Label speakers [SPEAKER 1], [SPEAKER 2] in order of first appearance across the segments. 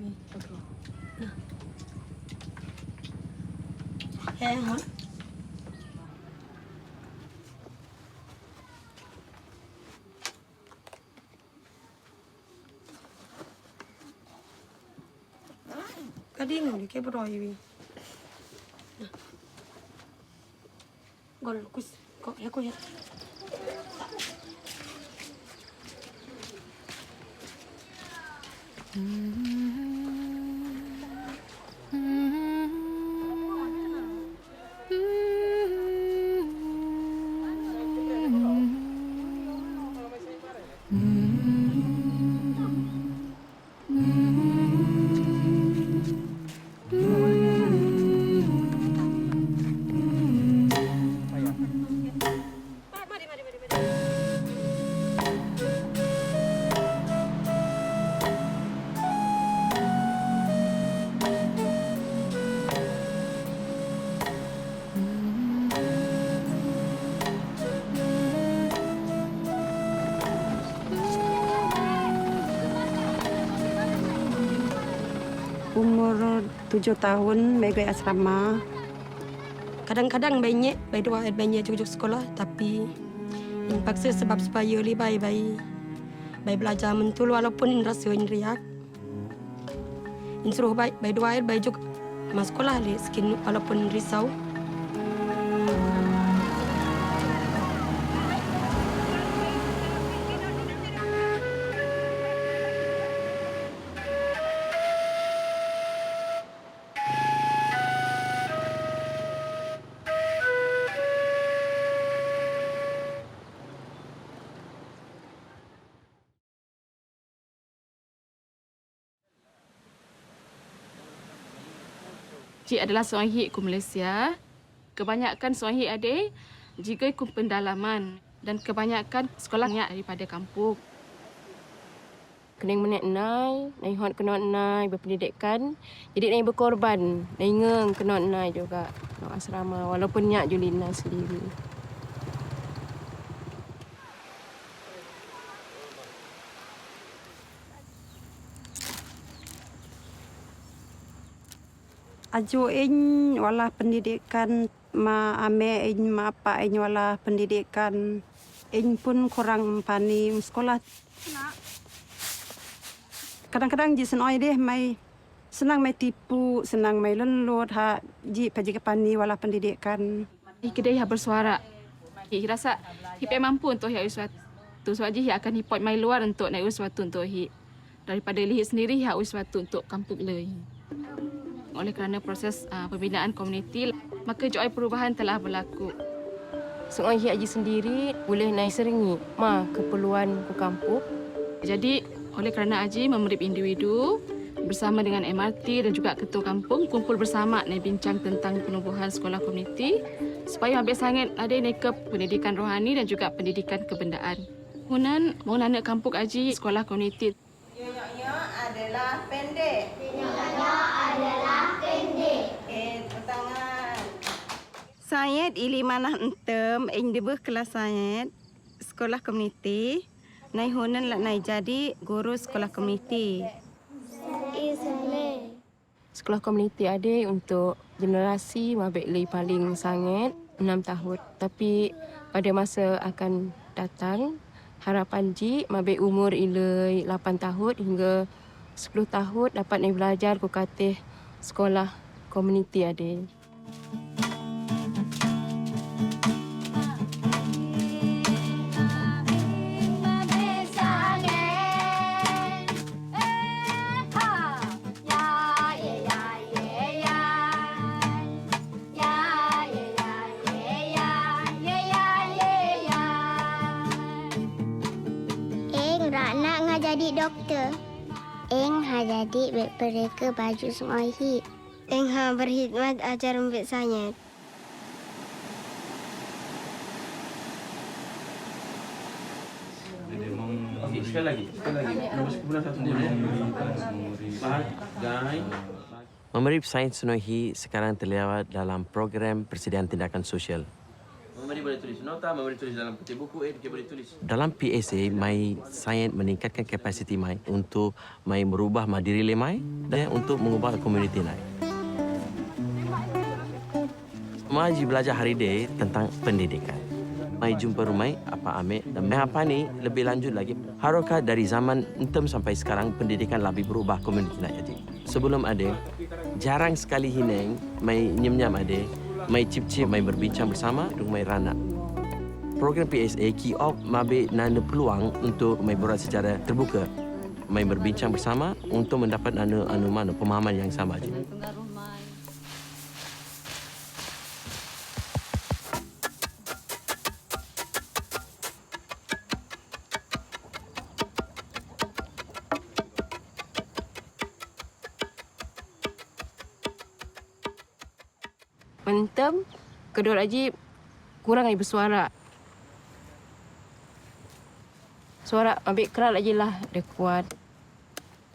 [SPEAKER 1] Okay. Hang on. Kadang ni kayak beroi ni. Gol kus kok ya kok ya. Umur 7 tahun, pergi asrama. Kadang-kadang banyak, banyak juga sekolah, tapi yang paksa sebab supaya lebih baik belajar mentul walaupun rasa riak. Suruh baik dua baik juga masuk sekolah le skin walaupun risau.
[SPEAKER 2] Cik adalah seorang hik ke Malaysia. Kebanyakan seorang hik ada jika ikut pendalaman dan kebanyakan sekolahnya daripada kampung.
[SPEAKER 3] Kena menek nai, nai hot kena nai berpendidikan. Jadi nai berkorban, nai ngeng kena nai juga nak asrama walaupun nyak Julina sendiri.
[SPEAKER 1] Aju in wala pendidikan ma ame in ma apa in wala pendidikan in pun kurang pani sekolah. Kadang-kadang ji senoi deh mai senang mai tipu, senang mai lelut ha ji paji pani wala pendidikan.
[SPEAKER 2] Kedai yang bersuara. Hik rasa hik mampu untuk hik sesuatu. Sebab hik akan hipot mai luar untuk naik sesuatu untuk hik. Daripada hik sendiri hik sesuatu untuk kampung le. Oleh kerana proses pembinaan komuniti, maka joy perubahan telah berlaku.
[SPEAKER 3] Seorang hik aji sendiri boleh naik seringi ma keperluan ke kampung.
[SPEAKER 2] Jadi, oleh kerana Aji memerip individu bersama dengan MRT dan juga ketua kampung kumpul bersama nak bincang tentang penubuhan sekolah komuniti supaya habis sangat ada ke pendidikan rohani dan juga pendidikan kebendaan. Kemudian, mohon anak kampung Aji sekolah komuniti.
[SPEAKER 4] Nyonya adalah pendek. Nyonya adalah pendek. Tangan. Saya ili manah entem debeh kelas saya sekolah komuniti. Nai hunan lah nai jadi guru sekolah komuniti.
[SPEAKER 3] Sekolah komuniti ada untuk generasi mabek li paling sangat 6 tahun. Tapi pada masa akan datang, harapan ji mabek umur ilai 8 tahun hingga 10 tahun dapat naik belajar ke katih sekolah komuniti ada.
[SPEAKER 5] Jadi doktor. Eng ha jadi mereka baju semua hit. Eng ha berkhidmat ajar membek saya.
[SPEAKER 6] Sekali lagi. Nombor 11
[SPEAKER 7] Memerip Sains Sunohi sekarang terlibat dalam program Persediaan Tindakan Sosial.
[SPEAKER 6] Mama boleh tulis nota, Mama boleh tulis dalam putih buku, dia boleh tulis.
[SPEAKER 7] Dalam PSA, mai sains meningkatkan kapasiti mai untuk mai merubah diri le mai dan untuk mengubah komuniti mai. Mai belajar hari ini tentang pendidikan. Mai jumpa rumai apa ambil dan mai apa ni lebih lanjut lagi. Harokah dari zaman entem sampai sekarang pendidikan lebih berubah komuniti nak jadi. Sebelum ada jarang sekali hineng mai nyem-nyam ada, mai cip-cip, mai berbincang bersama dengan mai ranak. Program PSA kiop mabe nana peluang untuk mai berat secara terbuka, mai berbincang bersama untuk mendapat mana pemahaman yang sama je.
[SPEAKER 3] Mentem, kedua Ajib kurang lagi bersuara. Suara ambil kerat aja lah, dia kuat.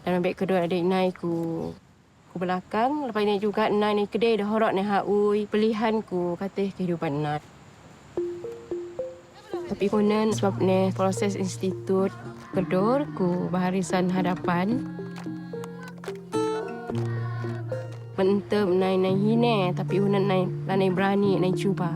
[SPEAKER 3] Dan ambil kedua adik naik ku belakang. Lepas ini juga naik ni kedai dah horok ni haui. Pilihan ku kata kehidupan nak. Tapi konon sebab ni proses institut kedor ku baharisan hadapan. Mentem naik hine tapi hunan naik berani naik cuba.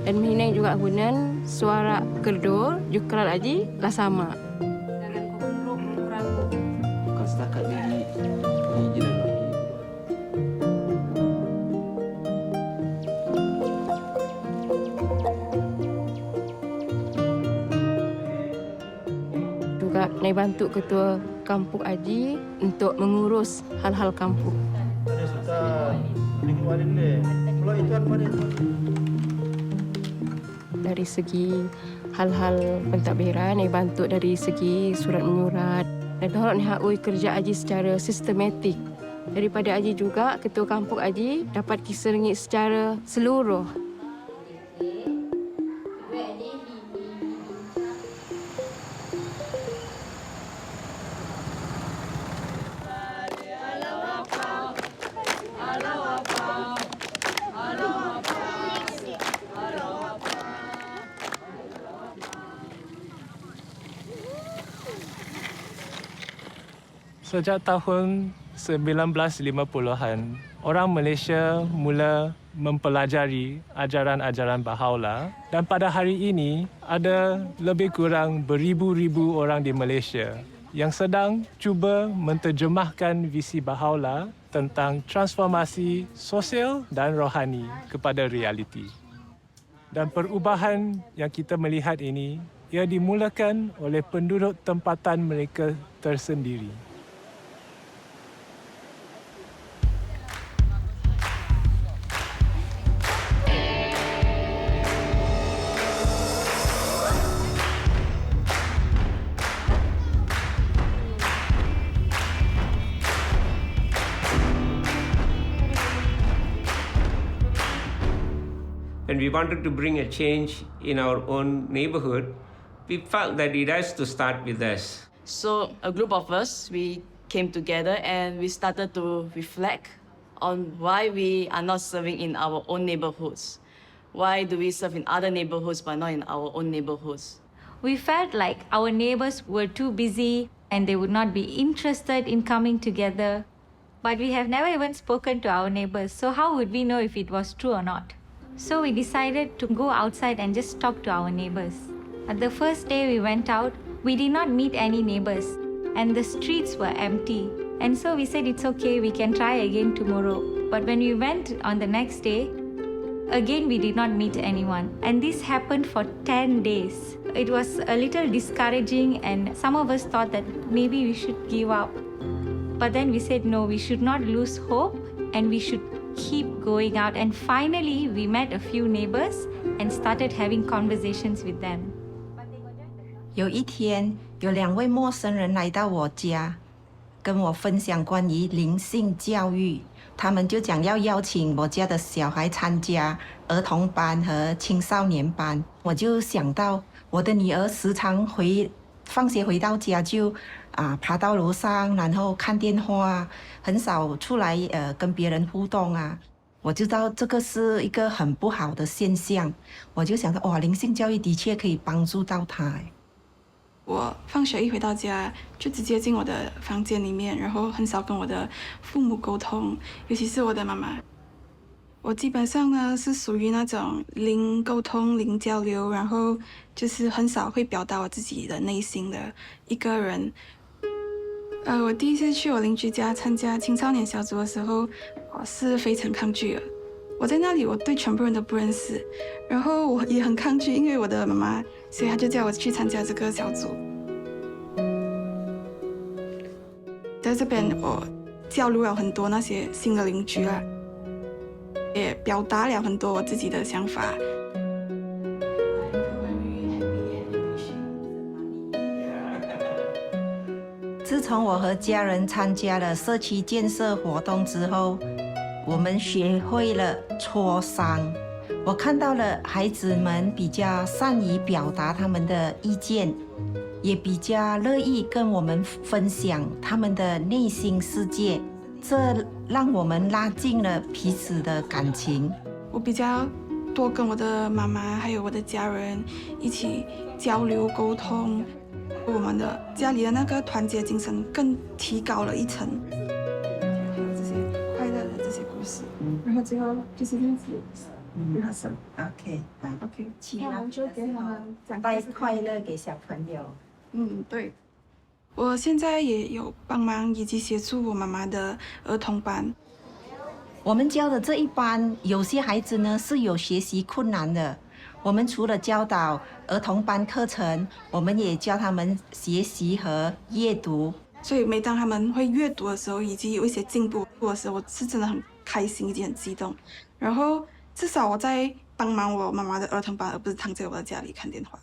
[SPEAKER 3] Dan hine juga hunan suara kedor juga aji lah sama.
[SPEAKER 6] Bukan setakat di jenis.
[SPEAKER 3] Juga naik bantu ketua kampung Aji untuk mengurus hal-hal kampung. Dari segi hal-hal pentadbiran, naik bantu dari segi surat menyurat. Dan orang ni hakui kerja Aji secara sistematik. Daripada Aji juga, ketua kampung Aji dapat kisah ringgit secara seluruh.
[SPEAKER 8] Sejak tahun 1950-an, orang Malaysia mula mempelajari ajaran-ajaran Baha'u'llah dan pada hari ini ada lebih kurang beribu-ribu orang di Malaysia yang sedang cuba menterjemahkan visi Baha'u'llah tentang transformasi sosial dan rohani kepada realiti. Dan perubahan yang kita melihat ini ia dimulakan oleh penduduk tempatan mereka tersendiri.
[SPEAKER 9] When we wanted to bring a change in our own neighborhood, we felt that it has to start with us.
[SPEAKER 2] So a group of us, we came together and we started to reflect on why we are not serving in our own neighborhoods. Why do we serve in other neighborhoods but not in our own neighborhoods?
[SPEAKER 10] We felt like our neighbors were too busy and they would not be interested in coming together. But we have never even spoken to our neighbors, so how would we know if it was true or not? So we decided to go outside and just talk to our neighbors. At the first day we went out, we did not meet any neighbors and the streets were empty. And so we said it's okay, we can try again tomorrow. But when we went on the next day, again we did not meet anyone. And this happened for 10 days. It was a little discouraging and some of us thought that maybe we should give up. But then we said no, we should not lose hope and we should keep going out. And finally, we met a few neighbors and started having conversations with them.
[SPEAKER 11] 有一天，有2位陌生人来到我家，跟我分享关于灵性教育。他们就讲要邀请我家的小孩参加儿童班和青少年班。我就想到我的女儿时常放学回到家就爬到楼上，然后看电话，很少出来跟别人互动啊。我知道这个是一个很不好的现象，我就想到灵性教育的确可以帮助到他。
[SPEAKER 12] 我放学一回到家，就直接进我的房间里面，然后很少跟我的父母沟通，尤其是我的妈妈。我基本上呢是属于那种零沟通、零交流，然后就是很少会表达我自己的内心的一个人。我第一次去我邻居家参加青少年小组的时候，我是非常抗拒的。我在那里，我对全部人都不认识，然后我也很抗拒，因为我的妈妈，所以她就叫我去参加这个小组。在这边，我交流了很多那些新的邻居啦，也表达了很多我自己的想法。
[SPEAKER 11] 自从我和家人参加了社区建设活动之后，我们学会了磋商。我看到了孩子们比较善于表达他们的意见，也比较乐意跟我们分享他们的内心世界，这让我们拉近了彼此的感情。
[SPEAKER 12] 我比较多跟我的妈妈还有我的家人一起交流沟通，我们的家里的那个团结精神更提高了一层。还有这些快乐的这些故事，然后最后就是这样子。
[SPEAKER 11] OK，
[SPEAKER 12] 那我们就给他们讲
[SPEAKER 11] 带快乐给小朋友。
[SPEAKER 12] 对。我现在也有帮忙以及协助我妈妈的儿童班。
[SPEAKER 11] 我们教的这一班，有些孩子呢是有学习困难的。我们除了教导儿童班课程，我们也教他们学习和阅读。
[SPEAKER 12] 所以每当他们会阅读的时候，以及有一些进步的时候，我是真的很开心以及很激动。然后至少我在帮忙我妈妈的儿童班，而不是躺在我的家里看电话。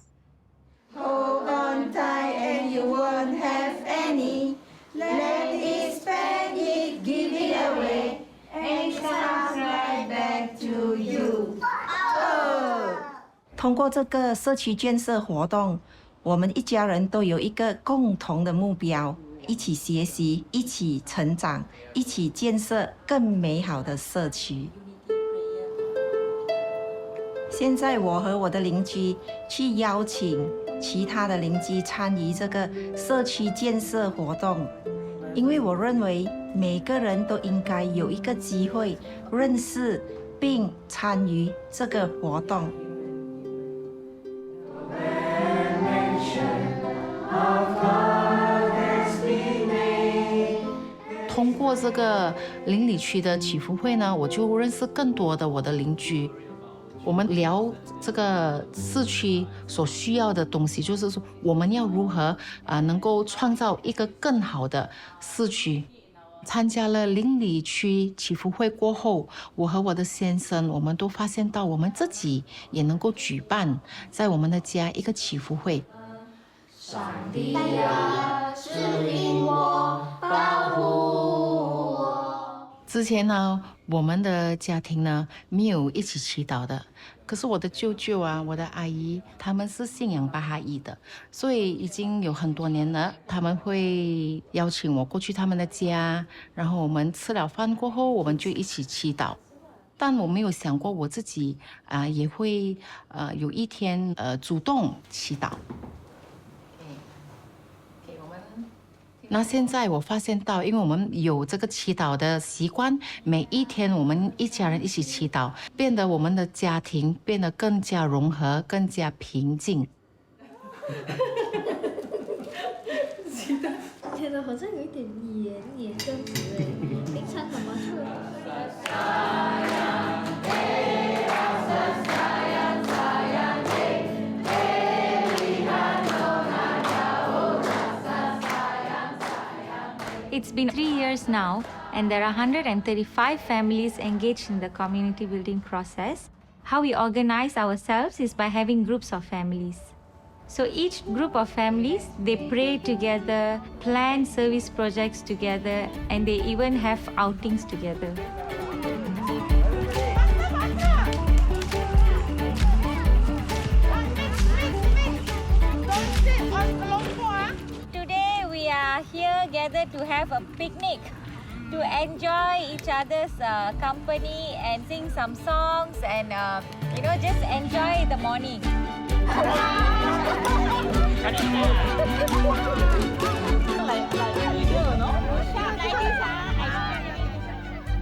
[SPEAKER 4] Hold on tight and you won't have any. Let it, spend it, give it away, and it comes right back to you.
[SPEAKER 11] 通过这个社区建设活动，我们一家人都有一个共同的目标，一起学习，一起成长，一起建设更美好的社区。现在我和我的邻居去邀请其他的邻居参与这个社区建设活动，因为我认为每个人都应该有一个机会认识并参与这个活动。
[SPEAKER 13] 通过这个邻里区的祈福会呢，我就认识更多的我的邻居。我们聊这个市区所需要的东西，就是说我们要如何能够创造一个更好的市区。参加了邻里区祈福会过后，我和我的先生，我们都发现到我们自己也能够举办在我们的家一个祈福会。
[SPEAKER 14] 上帝啊，指引我，保护我。
[SPEAKER 13] 之前呢，我们的家庭呢没有一起祈祷的，可是我的舅舅啊，我的阿姨，他们是信仰巴哈伊的，所以已经有很多年了。他们会邀请我过去他们的家，然后我们吃了饭过后，我们就一起祈祷。但我没有想过我自己也会有一天主动祈祷。那现在我发现到，因为我们有这个祈祷的习惯，每一天我们一家人一起祈祷，变得我们的家庭变得更加融合，更加平静。
[SPEAKER 14] 觉得好像有一点黏这样子哎，平常怎么是？It's
[SPEAKER 10] been 3 years now, and there are 135 families engaged in the community building process. How we organize ourselves is by having groups of families. So each group of families, they pray together, plan service projects together, and they even have outings together. Today we are together to have a picnic, to enjoy each other's company and sing some songs and just enjoy the morning.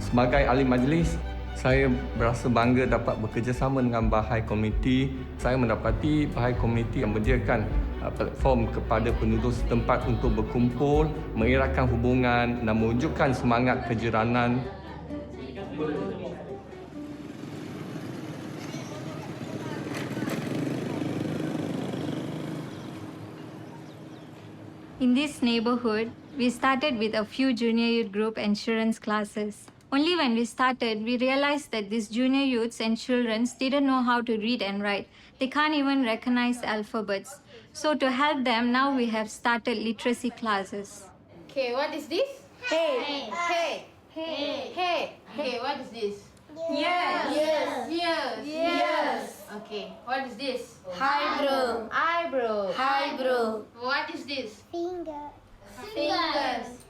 [SPEAKER 15] Sebagai ahli majlis, saya berasa bangga dapat bekerjasama dengan Baha'i Community. Saya mendapati Baha'i Community yang menyediakan platform kepada penduduk setempat untuk berkumpul, mengeratkan hubungan dan mewujudkan semangat kejiranan.
[SPEAKER 10] In this neighborhood, we started with a few junior youth group insurance classes. Only when we started, we realized that these junior youths and children didn't know how to read and write. They can't even recognize alphabets. So to help them, now we have started literacy classes.
[SPEAKER 16] Okay, what is this? Hey. Hey. Hey. Hey. Okay, what is this?
[SPEAKER 10] Yes.
[SPEAKER 16] Yes. Yes. Yes. Okay, what is this?
[SPEAKER 5] Eyebrow.
[SPEAKER 16] Eyebrow.
[SPEAKER 5] Eyebrow.
[SPEAKER 16] What is this?
[SPEAKER 5] Finger.
[SPEAKER 16] Fingers.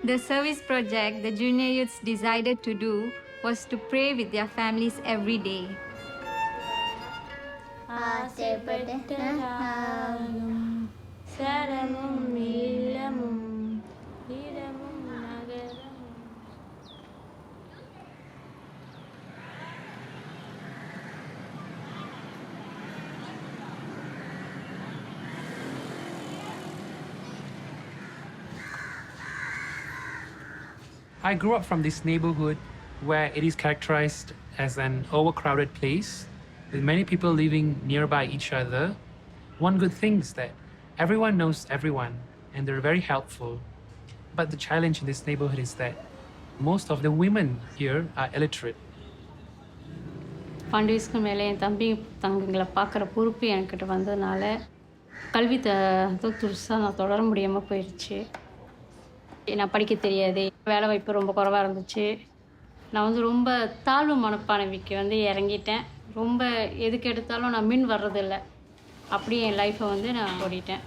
[SPEAKER 10] The service project the junior youths decided to do was to pray with their families every day.
[SPEAKER 17] I grew up from this neighborhood where it is characterized as an overcrowded place with many people living nearby each other. One good thing is that everyone knows everyone and they're very helpful. But the challenge in this neighborhood is that most of the women here are illiterate.
[SPEAKER 18] 12 வயசுக்கு மேலே என் தம்பிங்களை பார்க்குற பொறுப்பு என்கிட்ட வந்ததுனால கல்வி துருசாக நான் தொடர முடியாமல் போயிடுச்சு. நான் படிக்க தெரியாது, வேலை வாய்ப்பு ரொம்ப குறைவாக இருந்துச்சு. நான் ரொம்ப தாழ்வு மனப்பான்மைக்கு இறங்கிட்டேன். ரொம்ப எதுக்கு எடுத்தாலும் நான் மின் வர்றதில்லை. அப்படியே என் லைஃப்பை நான் ஓடிட்டேன்.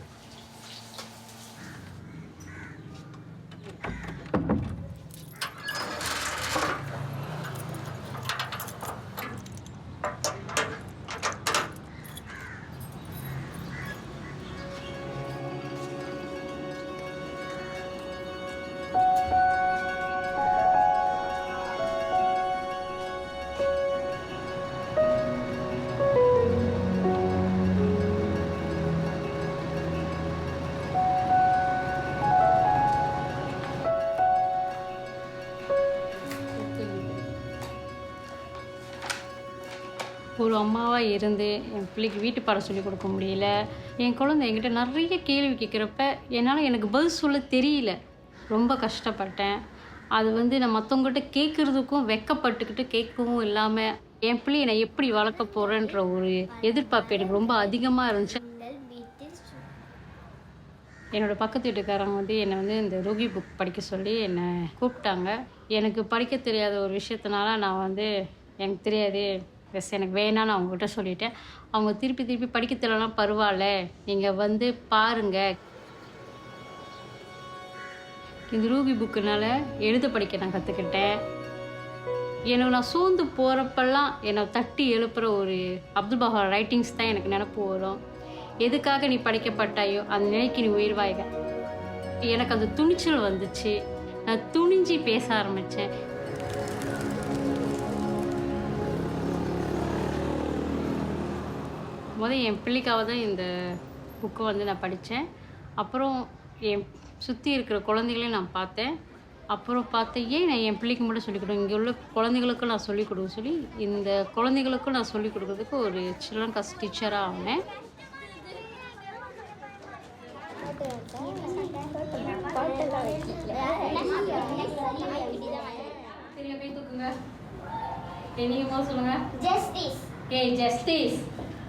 [SPEAKER 18] ஒரு அம்மாவாக இருந்து என் பிள்ளைக்கு வீட்டு பாடம் சொல்லிக் கொடுக்க முடியல. என் குழந்தை என்கிட்ட நிறைய கேள்வி கேட்குறப்ப என்னால் எனக்கு பதில் சொல்ல தெரியல. ரொம்ப கஷ்டப்பட்டேன். அது நான் மற்றவங்ககிட்ட கேட்குறதுக்கும் வெக்கப்பட்டுக்கிட்டு கேட்கவும் இல்லாமல் என் பிள்ளையை நான் எப்படி வளர்க்க போகிறேன்ற ஒரு எதிர்பார்ப்பு எனக்கு ரொம்ப அதிகமாக இருந்துச்சு. என்னோடய பக்கத்து வீட்டுக்காரங்க என்னை இந்த ரோகி புக் படிக்க சொல்லி என்னை கூப்பிட்டாங்க. எனக்கு படிக்க தெரியாத ஒரு விஷயத்தினால நான் எனக்கு தெரியாது, எனக்கு வேணான்னு அவங்ககிட்ட சொல்லிட்டேன். அவங்க திருப்பி படிக்க தெரியலனா பரவாயில்ல, நீங்கள் பாருங்கள். இந்த ரூகி புக்குனால எழுத படிக்க நான் கற்றுக்கிட்டேன். எனக்கு நான் சோர்ந்து போகிறப்பெல்லாம் என்னை தட்டி எழுப்புகிற ஒரு அப்துல் பஹா ரைட்டிங்ஸ் தான் எனக்கு நினப்பு வரும். எதுக்காக நீ படிக்கப்பட்டாயோ அந்த நிலைக்கு நீ உயிர்வாய்க. எனக்கு அந்த துணிச்சல் வந்துச்சு. நான் துணிஞ்சு பேச ஆரம்பித்தேன். என் பிள்ளைக்காக தான் இந்த புக்கை நான் படித்தேன். அப்புறம் என் சுற்றி இருக்கிற குழந்தைகளையும் நான் பார்த்தேன். அப்புறம் ஏன் நான் என் பிள்ளைக்கு மட்டும் சொல்லிக் கொடுங்க, இங்கே உள்ள குழந்தைகளுக்கும் நான் சொல்லிக் கொடுக்க சொல்லி இந்த குழந்தைகளுக்கும் நான் சொல்லிக் கொடுக்கறதுக்கு ஒரு சில்ட்ரன் கிளாஸ் டீச்சராக ஆனேன். நீங்க சொல்லுங்க.
[SPEAKER 5] Justice.
[SPEAKER 18] ஜஸ்டிஸ்.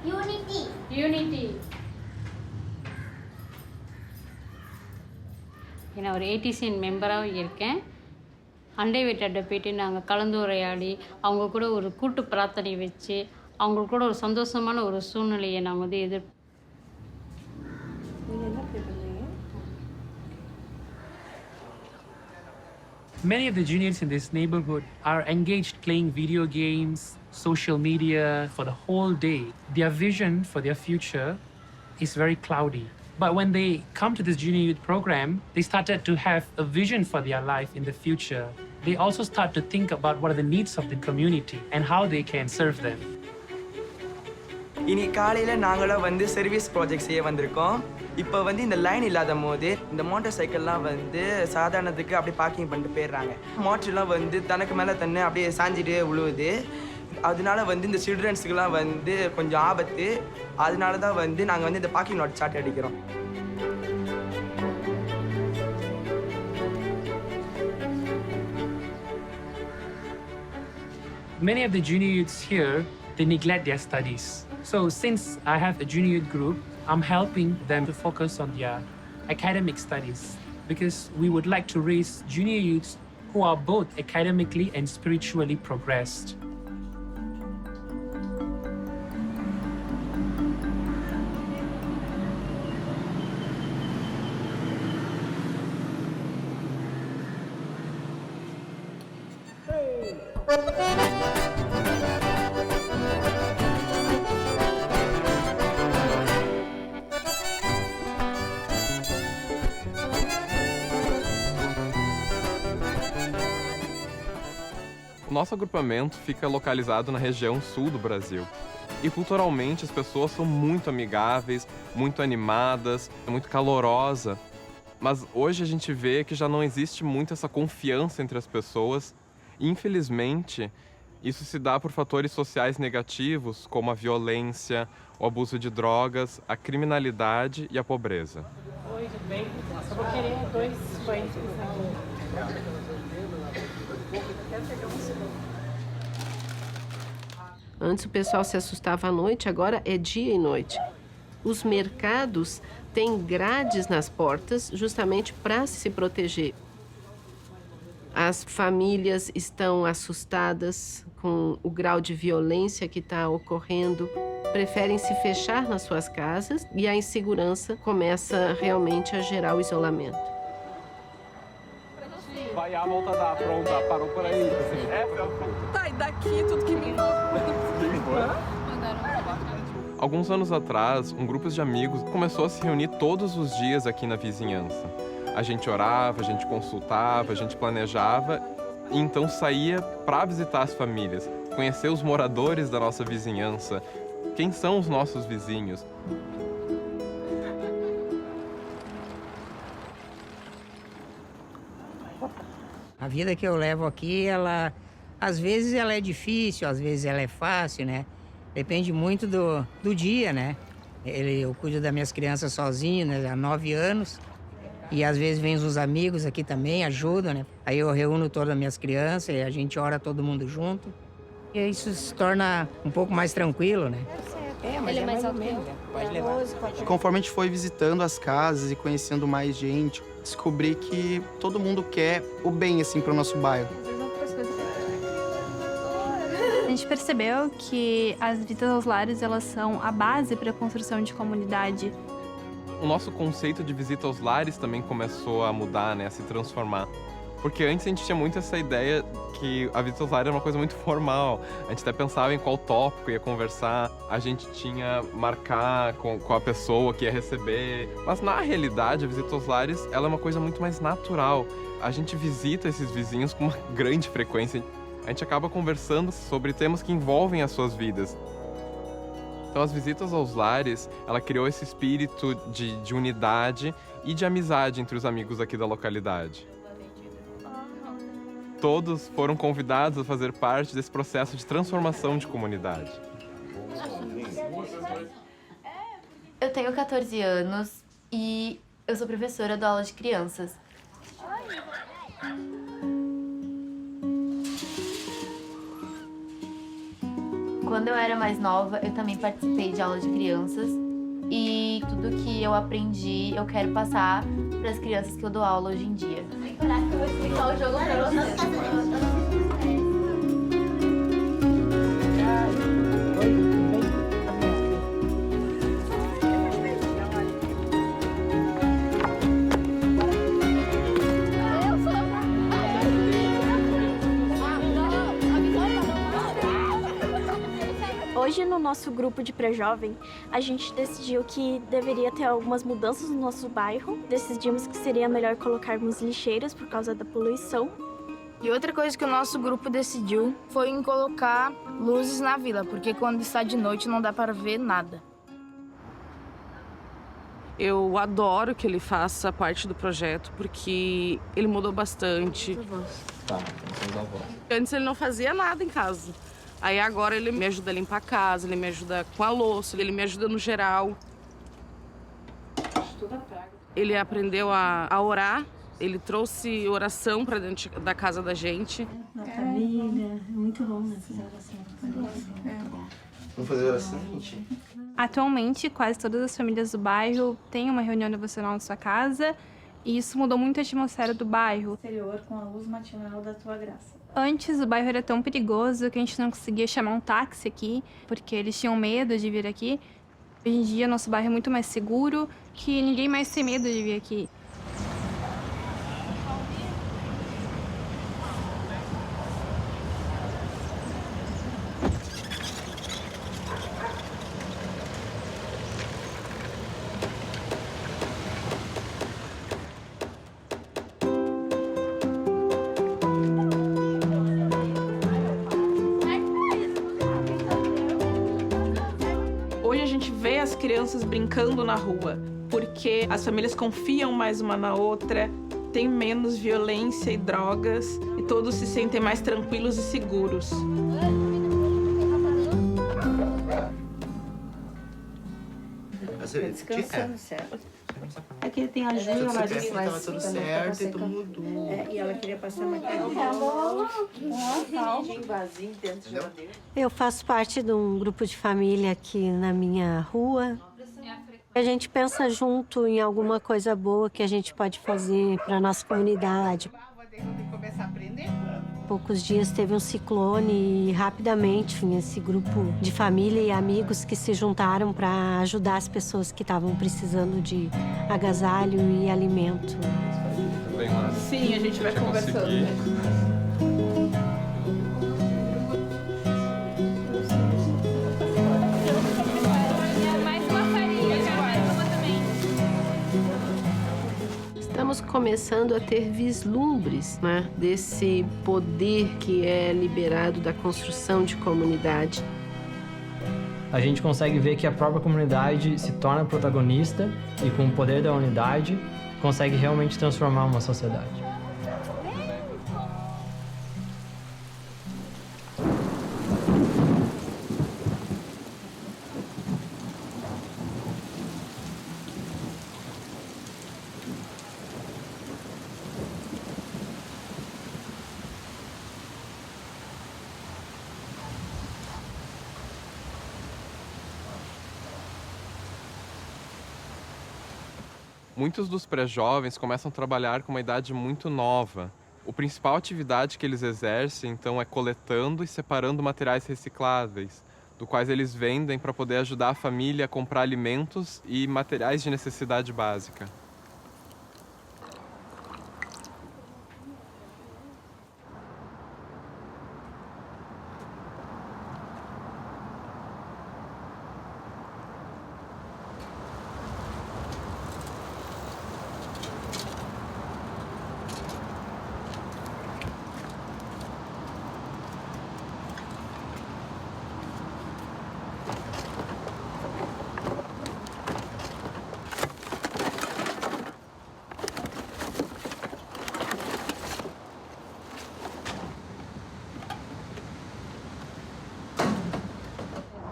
[SPEAKER 5] Unity.
[SPEAKER 18] யூனிட்டி. நான் ஒரு ஏடிசிஎன் மெம்பராகவும் இருக்கேன். அண்டை வீட்டாட்ட போய்ட்டு நாங்கள் கலந்துரையாடி அவங்க கூட ஒரு கூட்டு பிரார்த்தனை வச்சு அவங்களுக்கு கூட ஒரு சந்தோஷமான ஒரு சூழ்நிலையை நான் வந்து
[SPEAKER 17] Many of the juniors in this neighborhood are engaged playing video games, social media for the whole day. Their vision for their future is very cloudy. But when they come to this junior youth program, they started to have a vision for their life in the future. They also start to think about what are the needs of the community and how they can serve them.
[SPEAKER 19] இன்னைக்கு காலையில் நாங்களாம் வந்து service project செய்ய வந்திருக்கோம். இப்போ வந்து இந்த line இல்லாத போது இந்த மோட்டார் சைக்கிள்லாம் வந்து சாதாரணத்துக்கு அப்படியே பார்க்கிங் பண்ணிட்டு போயிடுறாங்க. மோட்டர்லாம் வந்து தனக்கு மேலே தன்னை அப்படியே சாஞ்சிட்டு விழுவுது. அதனால வந்து இந்த சில்ட்ரன்ஸுக்கெல்லாம் வந்து கொஞ்சம் ஆபத்து. அதனால தான் வந்து நாங்கள் வந்து இந்த பார்க்கிங் லாட் சார்ட் அடிக்கிறோம்.
[SPEAKER 17] Many of the junior youths here, they neglect their studies. So since I have a junior youth group, I'm helping them to focus on their academic studies because we would like to raise junior youths who are both academically and spiritually progressed.
[SPEAKER 20] O nosso agrupamento fica localizado na região sul do Brasil. E culturalmente as pessoas são muito amigáveis, muito animadas, muito calorosa. Mas hoje a gente vê que já não existe muito essa confiança entre as pessoas. E, infelizmente, isso se dá por fatores sociais negativos, como a violência, o abuso de drogas, a criminalidade e a pobreza.
[SPEAKER 21] Oi, tudo bem? Eu vou querer 2 pães aqui.
[SPEAKER 22] Antes o pessoal se assustava à noite, agora é dia e noite. Os mercados têm grades nas portas justamente para se proteger. As famílias estão assustadas com o grau de violência que está ocorrendo, preferem se fechar nas suas casas e a insegurança começa realmente a gerar o isolamento.
[SPEAKER 20] Vai a volta da pronta, parou por aí.
[SPEAKER 23] Tá, e daqui tudo que me
[SPEAKER 20] Alguns anos atrás, um grupo de amigos começou a se reunir todos os dias aqui na vizinhança. A gente orava, a gente consultava, a gente planejava e então saía para visitar as famílias, conhecer os moradores da nossa vizinhança, quem são os nossos vizinhos.
[SPEAKER 24] A vida que eu levo aqui, ela às vezes ela é difícil, às vezes ela é fácil, né? Depende muito do dia, né? Eu cuido das minhas crianças sozinho, né? Há 9 anos. E às vezes vêm os amigos aqui também, ajudam, né? Aí eu reúno todas as minhas crianças e a gente ora todo mundo junto. E isso se torna um pouco mais tranquilo, né?
[SPEAKER 25] Mas ele é mais alto que eu.
[SPEAKER 24] Pode levar.
[SPEAKER 26] Conforme a gente foi visitando as casas e conhecendo mais gente, descobri que todo mundo quer o bem, assim, pro nosso bairro.
[SPEAKER 27] A gente percebeu que as visitas aos lares, elas são a base para a construção de comunidade.
[SPEAKER 20] O nosso conceito de visita aos lares também começou a mudar, né, a se transformar. Porque antes a gente tinha muito essa ideia que a visita aos lares era uma coisa muito formal. A gente até pensava em qual tópico ia conversar, a gente tinha marcar com a pessoa que ia receber. Mas na realidade, a visita aos lares ela é uma coisa muito mais natural. A gente visita esses vizinhos com uma grande frequência. A gente acaba conversando sobre temas que envolvem as suas vidas. Então, as visitas aos lares, ela criou esse espírito de unidade e de amizade entre os amigos aqui da localidade. Todos foram convidados a fazer parte desse processo de transformação de comunidade.
[SPEAKER 28] Eu tenho 14 anos e eu sou professora da aula de crianças. Quando eu era mais nova, eu também participei de aula de crianças e tudo que eu aprendi, eu quero passar para as crianças que eu dou aula hoje em dia. Eu vou explicar o jogo para vocês.
[SPEAKER 1] Hoje, no nosso grupo de pré-jovem, a gente decidiu que deveria ter algumas mudanças no nosso bairro. Decidimos que seria melhor colocarmos lixeiras por causa da poluição.
[SPEAKER 2] E outra coisa que o nosso grupo decidiu foi em colocar luzes na vila, porque quando está de noite não dá para ver nada.
[SPEAKER 21] Eu adoro que ele faça parte do projeto, porque ele mudou bastante. Antes ele não fazia nada em casa. Aí agora ele me ajuda a limpar a casa, ele me ajuda com a louça, ele me ajuda no geral. Ele aprendeu a orar, ele trouxe oração para dentro da casa da gente.
[SPEAKER 1] Na família, é muito bom, né, fazer oração na família.
[SPEAKER 26] Vamos fazer oração, gente?
[SPEAKER 27] Atualmente, quase todas as famílias do bairro têm uma reunião devocional na sua casa e isso mudou muito a atmosfera do bairro.
[SPEAKER 1] Exterior com a luz matinal da tua graça.
[SPEAKER 27] Antes, o bairro era tão perigoso que a gente não conseguia chamar um táxi aqui, porque eles tinham medo de vir aqui. Hoje em dia, nosso bairro é muito mais seguro, que ninguém mais tem medo de vir aqui.
[SPEAKER 21] Hoje a gente vê as crianças brincando na rua, porque as famílias confiam mais uma na outra, tem menos violência e drogas, e todos se sentem mais tranquilos e seguros.
[SPEAKER 4] Descansando, certo?
[SPEAKER 1] É que tem a Júlia,
[SPEAKER 4] mas
[SPEAKER 26] Tava tudo certo e todo mundo...
[SPEAKER 4] E ela queria passar maquiagem.
[SPEAKER 3] Eu faço parte de um grupo de família aqui na minha rua. A gente pensa junto em alguma coisa boa que a gente pode fazer para a nossa comunidade. Poucos dias teve um ciclone e rapidamente esse grupo de família e amigos que se juntaram para ajudar as pessoas que estavam precisando de agasalho e alimento.
[SPEAKER 21] Sim, a gente vai conversando.
[SPEAKER 22] Estamos começando a ter vislumbres, né, desse poder que é liberado da construção de comunidade.
[SPEAKER 6] A gente consegue ver que a própria comunidade se torna protagonista e, com o poder da unidade, consegue realmente transformar uma sociedade.
[SPEAKER 20] Muitos dos pré-jovens começam a trabalhar com uma idade muito nova. A principal atividade que eles exercem, então, é coletando e separando materiais recicláveis, do quais eles vendem para poder ajudar a família a comprar alimentos e materiais de necessidade básica.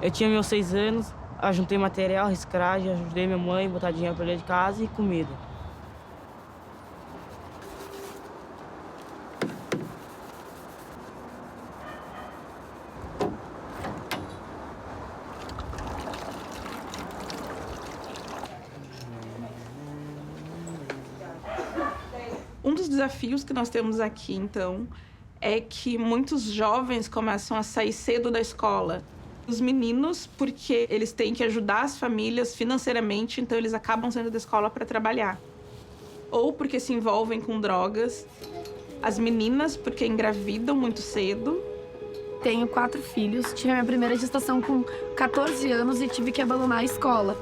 [SPEAKER 7] Eu tinha meus 6 anos, juntei material, reciclagem, ajudei minha mãe a botar dinheiro para dentro de casa e comida.
[SPEAKER 21] Um dos desafios que nós temos aqui, então, é que muitos jovens começam a sair cedo da escola. Os meninos, porque eles têm que ajudar as famílias financeiramente, então eles acabam saindo da escola para trabalhar. Ou porque se envolvem com drogas. As meninas, porque engravidam muito cedo.
[SPEAKER 8] Tenho 4 filhos, tive a minha primeira gestação com 14 anos e tive que abandonar a escola.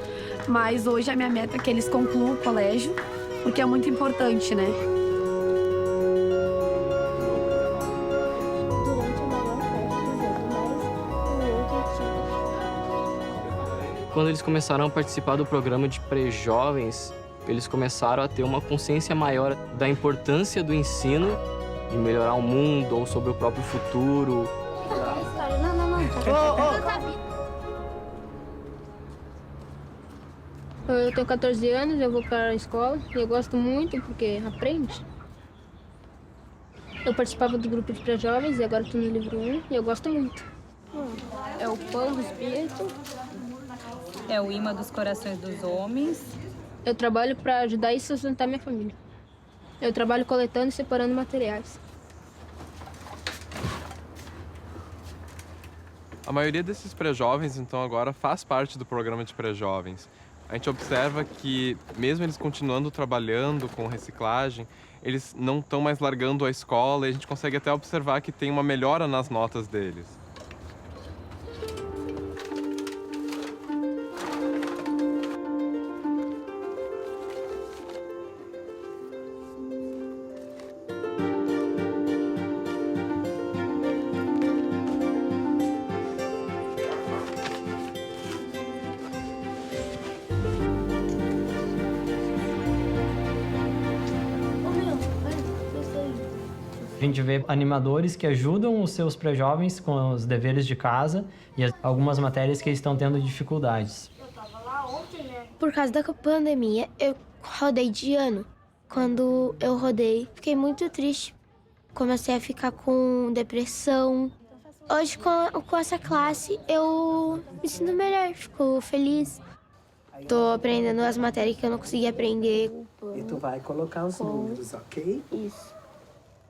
[SPEAKER 8] Mas hoje a minha meta é que eles concluam o colégio, porque é muito importante, né?
[SPEAKER 9] Quando eles começaram a participar do programa de pré-jovens, eles começaram a ter uma consciência maior da importância do ensino, de melhorar o mundo ou sobre o próprio futuro.
[SPEAKER 11] Eu tenho 14 anos, eu vou para a escola e eu gosto muito porque aprende. Eu participava do grupo de pré-jovens e agora estou no livro 1 e eu gosto muito.
[SPEAKER 12] É o pão do espírito, é o imã dos corações dos homens.
[SPEAKER 11] Eu trabalho para ajudar e sustentar minha família. Eu trabalho coletando e separando materiais.
[SPEAKER 20] A maioria desses pré-jovens, então, agora faz parte do programa de pré-jovens. A gente observa que, mesmo eles continuando trabalhando com reciclagem, eles não estão mais largando a escola e a gente consegue até observar que tem uma melhora nas notas deles.
[SPEAKER 6] A gente vê animadores que ajudam os seus pré-jovens com os deveres de casa e algumas matérias que eles estão tendo dificuldades.
[SPEAKER 5] Por causa da pandemia, eu rodei de ano. Quando eu rodei, fiquei muito triste. Comecei a ficar com depressão. Hoje, com essa classe, eu me sinto melhor, fico feliz. Tô aprendendo as matérias que eu não consegui aprender.
[SPEAKER 13] E tu vai colocar os números, ok?
[SPEAKER 5] Isso.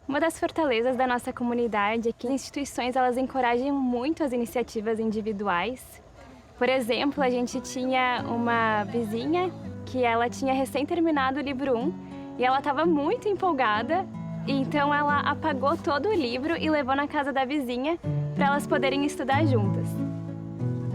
[SPEAKER 27] Uma das fortalezas da nossa comunidade é que as instituições elas encorajam muito as iniciativas individuais. Por exemplo, a gente tinha uma vizinha que ela tinha recém terminado o livro 1 e ela estava muito empolgada, então ela apagou todo o livro e levou na casa da vizinha para elas poderem estudar juntas.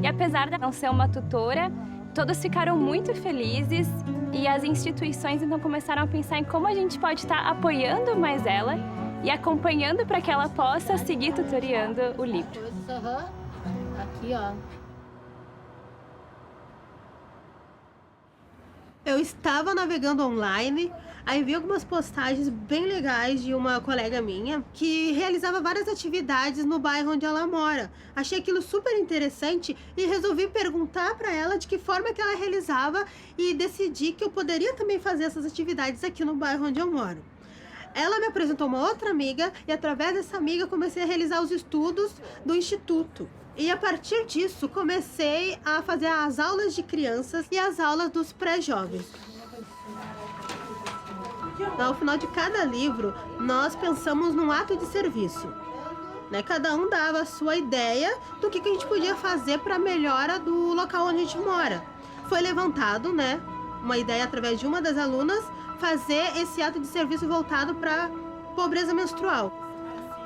[SPEAKER 27] E apesar de não ser uma tutora, todos ficaram muito felizes e as instituições então começaram a pensar em como a gente pode estar apoiando mais ela e acompanhando para que ela possa seguir tutoriando o livro.
[SPEAKER 11] Aqui, ó.
[SPEAKER 14] Eu estava navegando online, aí vi algumas postagens bem legais de uma colega minha que realizava várias atividades no bairro onde ela mora. Achei aquilo super interessante e resolvi perguntar para ela de que forma que ela realizava e decidi que eu poderia também fazer essas atividades aqui no bairro onde eu moro. Ela me apresentou uma outra amiga e através dessa amiga comecei a realizar os estudos do instituto. E a partir disso comecei a fazer as aulas de crianças e as aulas dos pré-jovens. Ao final de cada livro, nós pensamos num ato de serviço. Cada um dava a sua ideia do que a gente podia fazer para a melhora do local onde a gente mora. Foi levantado, uma ideia através de uma das alunas, fazer esse ato de serviço voltado para pobreza menstrual.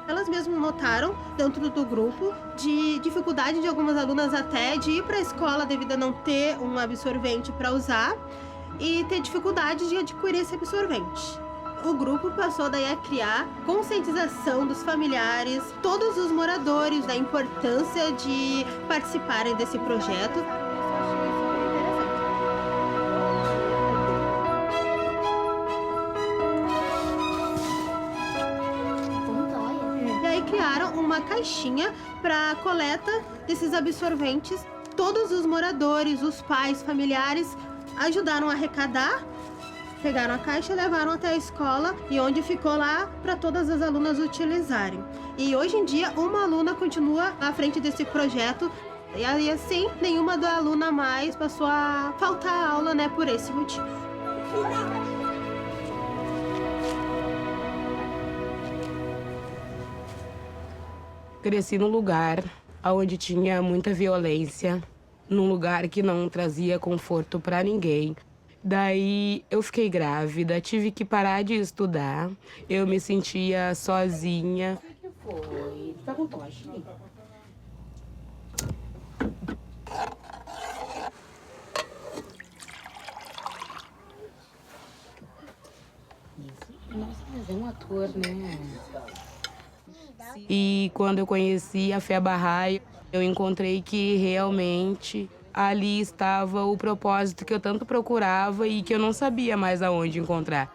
[SPEAKER 14] Elas mesmas notaram, dentro do grupo, de dificuldade de algumas alunas até de ir para a escola devido a não ter um absorvente para usar e ter dificuldade de adquirir esse absorvente. O grupo passou daí a criar conscientização dos familiares, todos os moradores da importância de participarem desse projeto. Criaram uma caixinha para coleta desses absorventes. Todos os moradores, os pais, familiares ajudaram a arrecadar, pegaram a caixa e levaram até a escola e onde ficou lá para todas as alunas utilizarem. E hoje em dia uma aluna continua à frente desse projeto e assim nenhuma da aluna mais passou a faltar aula, por esse motivo.
[SPEAKER 15] Cresci num lugar onde tinha muita violência, num lugar que não trazia conforto para ninguém. Daí eu fiquei grávida, tive que parar de estudar, eu me sentia sozinha.
[SPEAKER 13] O que foi? Tá com tosse?
[SPEAKER 15] autor, né? E quando eu conheci a fé Baha'i, eu encontrei que realmente ali estava o propósito que eu tanto procurava e que eu não sabia mais aonde encontrar.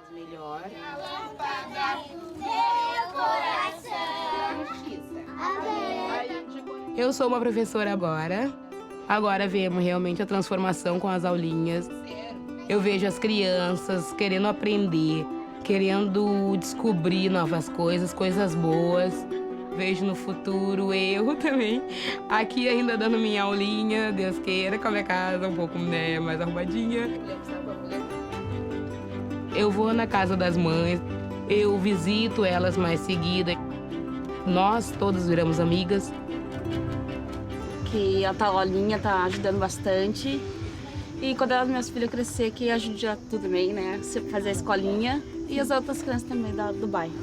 [SPEAKER 15] Eu sou uma professora agora. Agora vemos realmente a transformação com as aulinhas. Eu vejo as crianças querendo aprender, querendo descobrir novas coisas, coisas boas. Vejo no futuro eu também aqui ainda dando minha aulinha, Deus queira, com a minha casa um pouco, né, mais arrumadinha. Eu vou na casa das mães, eu visito elas mais seguida. Nós todos viramos amigas.
[SPEAKER 10] Que a tal aulinha tá ajudando bastante. E quando as minhas filhas crescer, que ajude tudo também, né? Fazer a escolinha e as outras crianças também do bairro.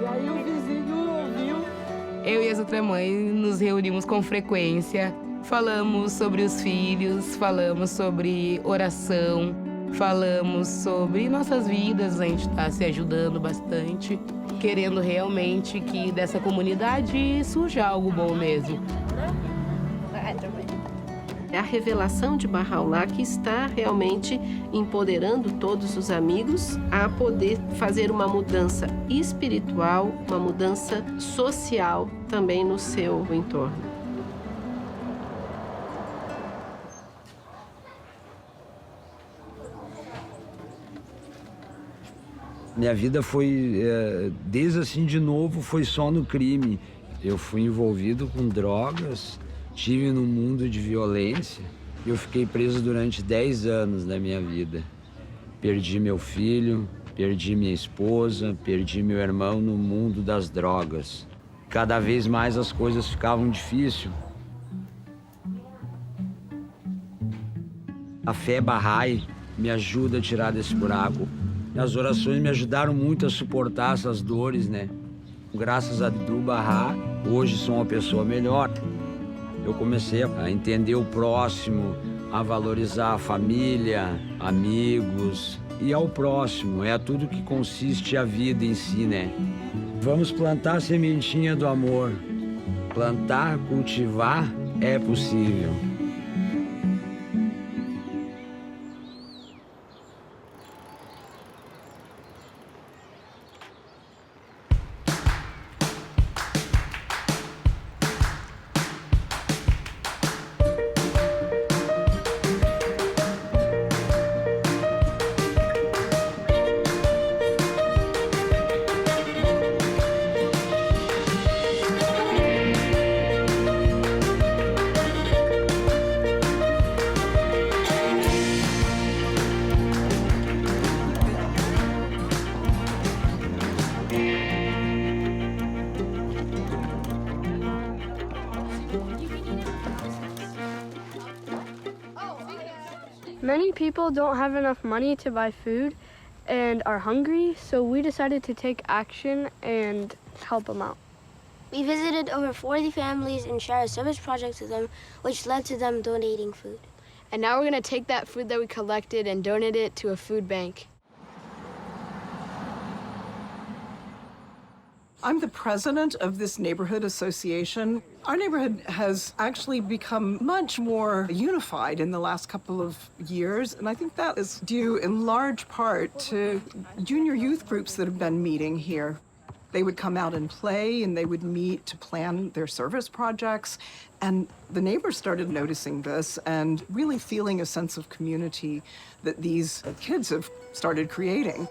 [SPEAKER 15] E aí o vizinho ouviu. Eu e as outras mães nos reunimos com frequência. Falamos sobre os filhos, falamos sobre oração, falamos sobre nossas vidas. A gente está se ajudando bastante, querendo realmente que dessa comunidade surja algo bom mesmo.
[SPEAKER 3] É a revelação de Bahá'u'lláh que está realmente empoderando todos os amigos a poder fazer uma mudança espiritual, uma mudança social também no seu entorno.
[SPEAKER 16] Minha vida foi, desde assim de novo, foi só no crime. Eu fui envolvido com drogas, estive num mundo de violência e eu fiquei preso durante 10 anos da minha vida. Perdi meu filho, perdi minha esposa, perdi meu irmão no mundo das drogas. Cada vez mais as coisas ficavam difíceis. A fé Baha'i me ajuda a tirar desse buraco. As orações me ajudaram muito a suportar essas dores, né? Graças a Abdul Baha, hoje sou uma pessoa melhor. Eu comecei a entender o próximo, a valorizar a família, amigos e ao próximo. É tudo que consiste a vida em si, né? Vamos plantar a sementinha do amor. Plantar, cultivar é possível.
[SPEAKER 11] Many people don't have enough money to buy food and are hungry, so we decided to take action and help them out.
[SPEAKER 5] We visited over 40 families and shared a service project to them, which led to them donating food.
[SPEAKER 11] And now we're going to take that food that we collected and donate it to a food bank.
[SPEAKER 17] I'm the president of this neighborhood association. Our neighborhood has actually become much more unified in the last couple of years, and I think that is due in large part to junior youth groups that have been meeting here. They would come out and play, and they would meet to plan their service projects, and the neighbors started noticing this and really feeling a sense of community that these kids have started creating.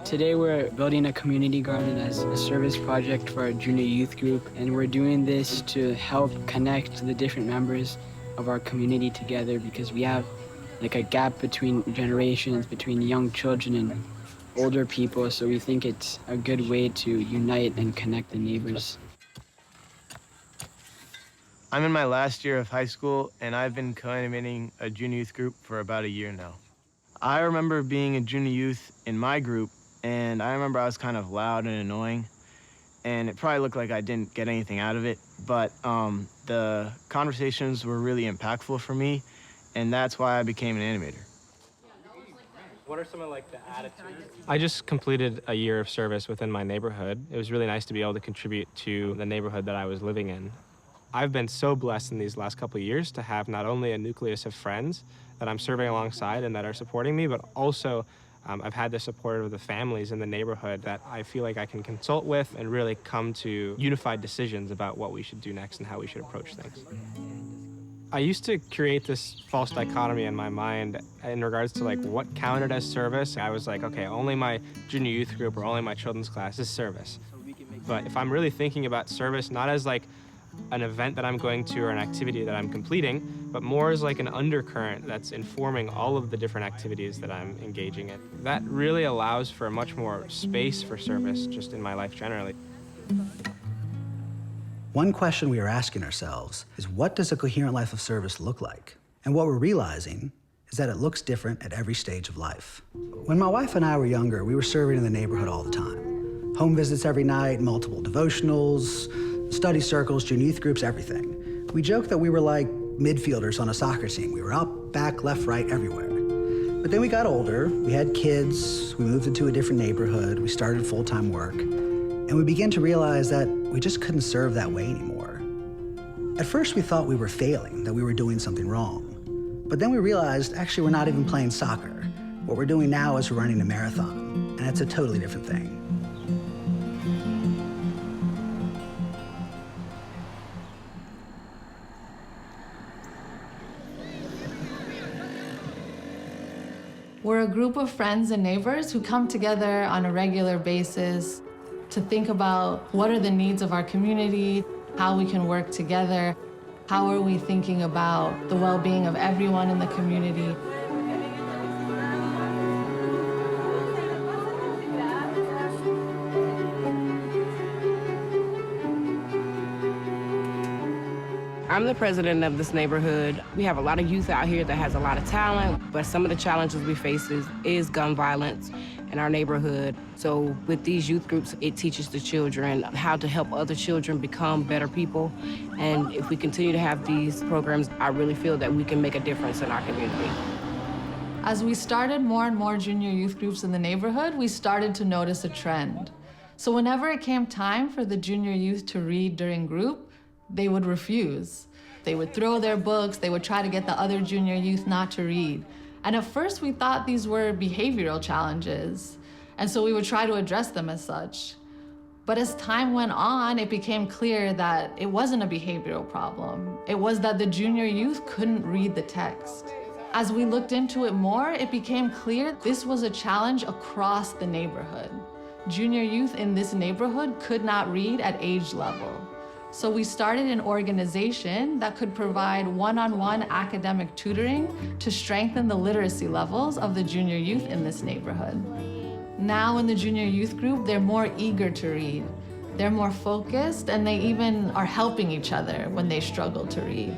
[SPEAKER 18] Today we're building a community garden as a service project for our junior youth group, and we're doing this to help connect the different members of our community together because we have like a gap between generations, between young children and older people, so we think it's a good way to unite and connect the neighbors.
[SPEAKER 1] I'm in my last year of high school, and I've been co-animating a junior youth group for about a year now. I remember being a junior youth in my group, and I remember I was kind of loud and annoying, and it probably looked like I didn't get anything out of it, but the conversations were really impactful for me, and that's why I became an animator.
[SPEAKER 6] What are some of the attitudes? I just completed a year of service within my neighborhood. It was really nice to be able to contribute to the neighborhood that I was living in. I've been so blessed in these last couple of years to have not only a nucleus of friends that I'm serving alongside and that are supporting me, but also I've had the support of the families in the neighborhood that I feel like I can consult with and really come to unified decisions about what we should do next and how we should approach things. I used to create this false dichotomy in my mind in regards to what counted as service. I was like, okay, only my junior youth group or only my children's class is service. But if I'm really thinking about service, not as an event that I'm going to or an activity that I'm completing, but more as an undercurrent that's informing all of the different activities that I'm engaging in. That really allows for much more space for service just in my life generally.
[SPEAKER 2] One question we are asking ourselves is, what does a coherent life of service look like? And what we're realizing is that it looks different at every stage of life. When my wife and I were younger, we were serving in the neighborhood all the time. Home visits every night, multiple devotionals, study circles, junior youth groups, everything. We joked that we were like midfielders on a soccer team. We were up, back, left, right, everywhere. But then we got older, we had kids, we moved into a different neighborhood, we started full-time work, and we began to realize that we just couldn't serve that way anymore. At first we thought we were failing, that we were doing something wrong. But then we realized, actually, we're not even playing soccer. What we're doing now is we're running a marathon, and it's a totally different thing.
[SPEAKER 19] We're a group of friends and neighbors who come together on a regular basis to think about what are the needs of our community, how we can work together, how are we thinking about the well-being of everyone in the community.
[SPEAKER 15] I'm the president of this neighborhood. We have a lot of youth out here that has a lot of talent, but some of the challenges we face is gun violence in our neighborhood. So with these youth groups, it teaches the children how to help other children become better people. And if we continue to have these programs, I really feel that we can make a difference in our community.
[SPEAKER 19] As we started more and more junior youth groups in the neighborhood, we started to notice a trend. So whenever it came time for the junior youth to read during group, they would refuse. They would throw their books, they would try to get the other junior youth not to read. And at first we thought these were behavioral challenges, and so we would try to address them as such. But as time went on, it became clear that it wasn't a behavioral problem. It was that the junior youth couldn't read the text. As we looked into it more, it became clear this was a challenge across the neighborhood. Junior youth in this neighborhood could not read at age level. So we started an organization that could provide one-on-one academic tutoring to strengthen the literacy levels of the junior youth in this neighborhood. Now in the junior youth group, they're more eager to read. They're more focused, and they even are helping each other when they struggle to read.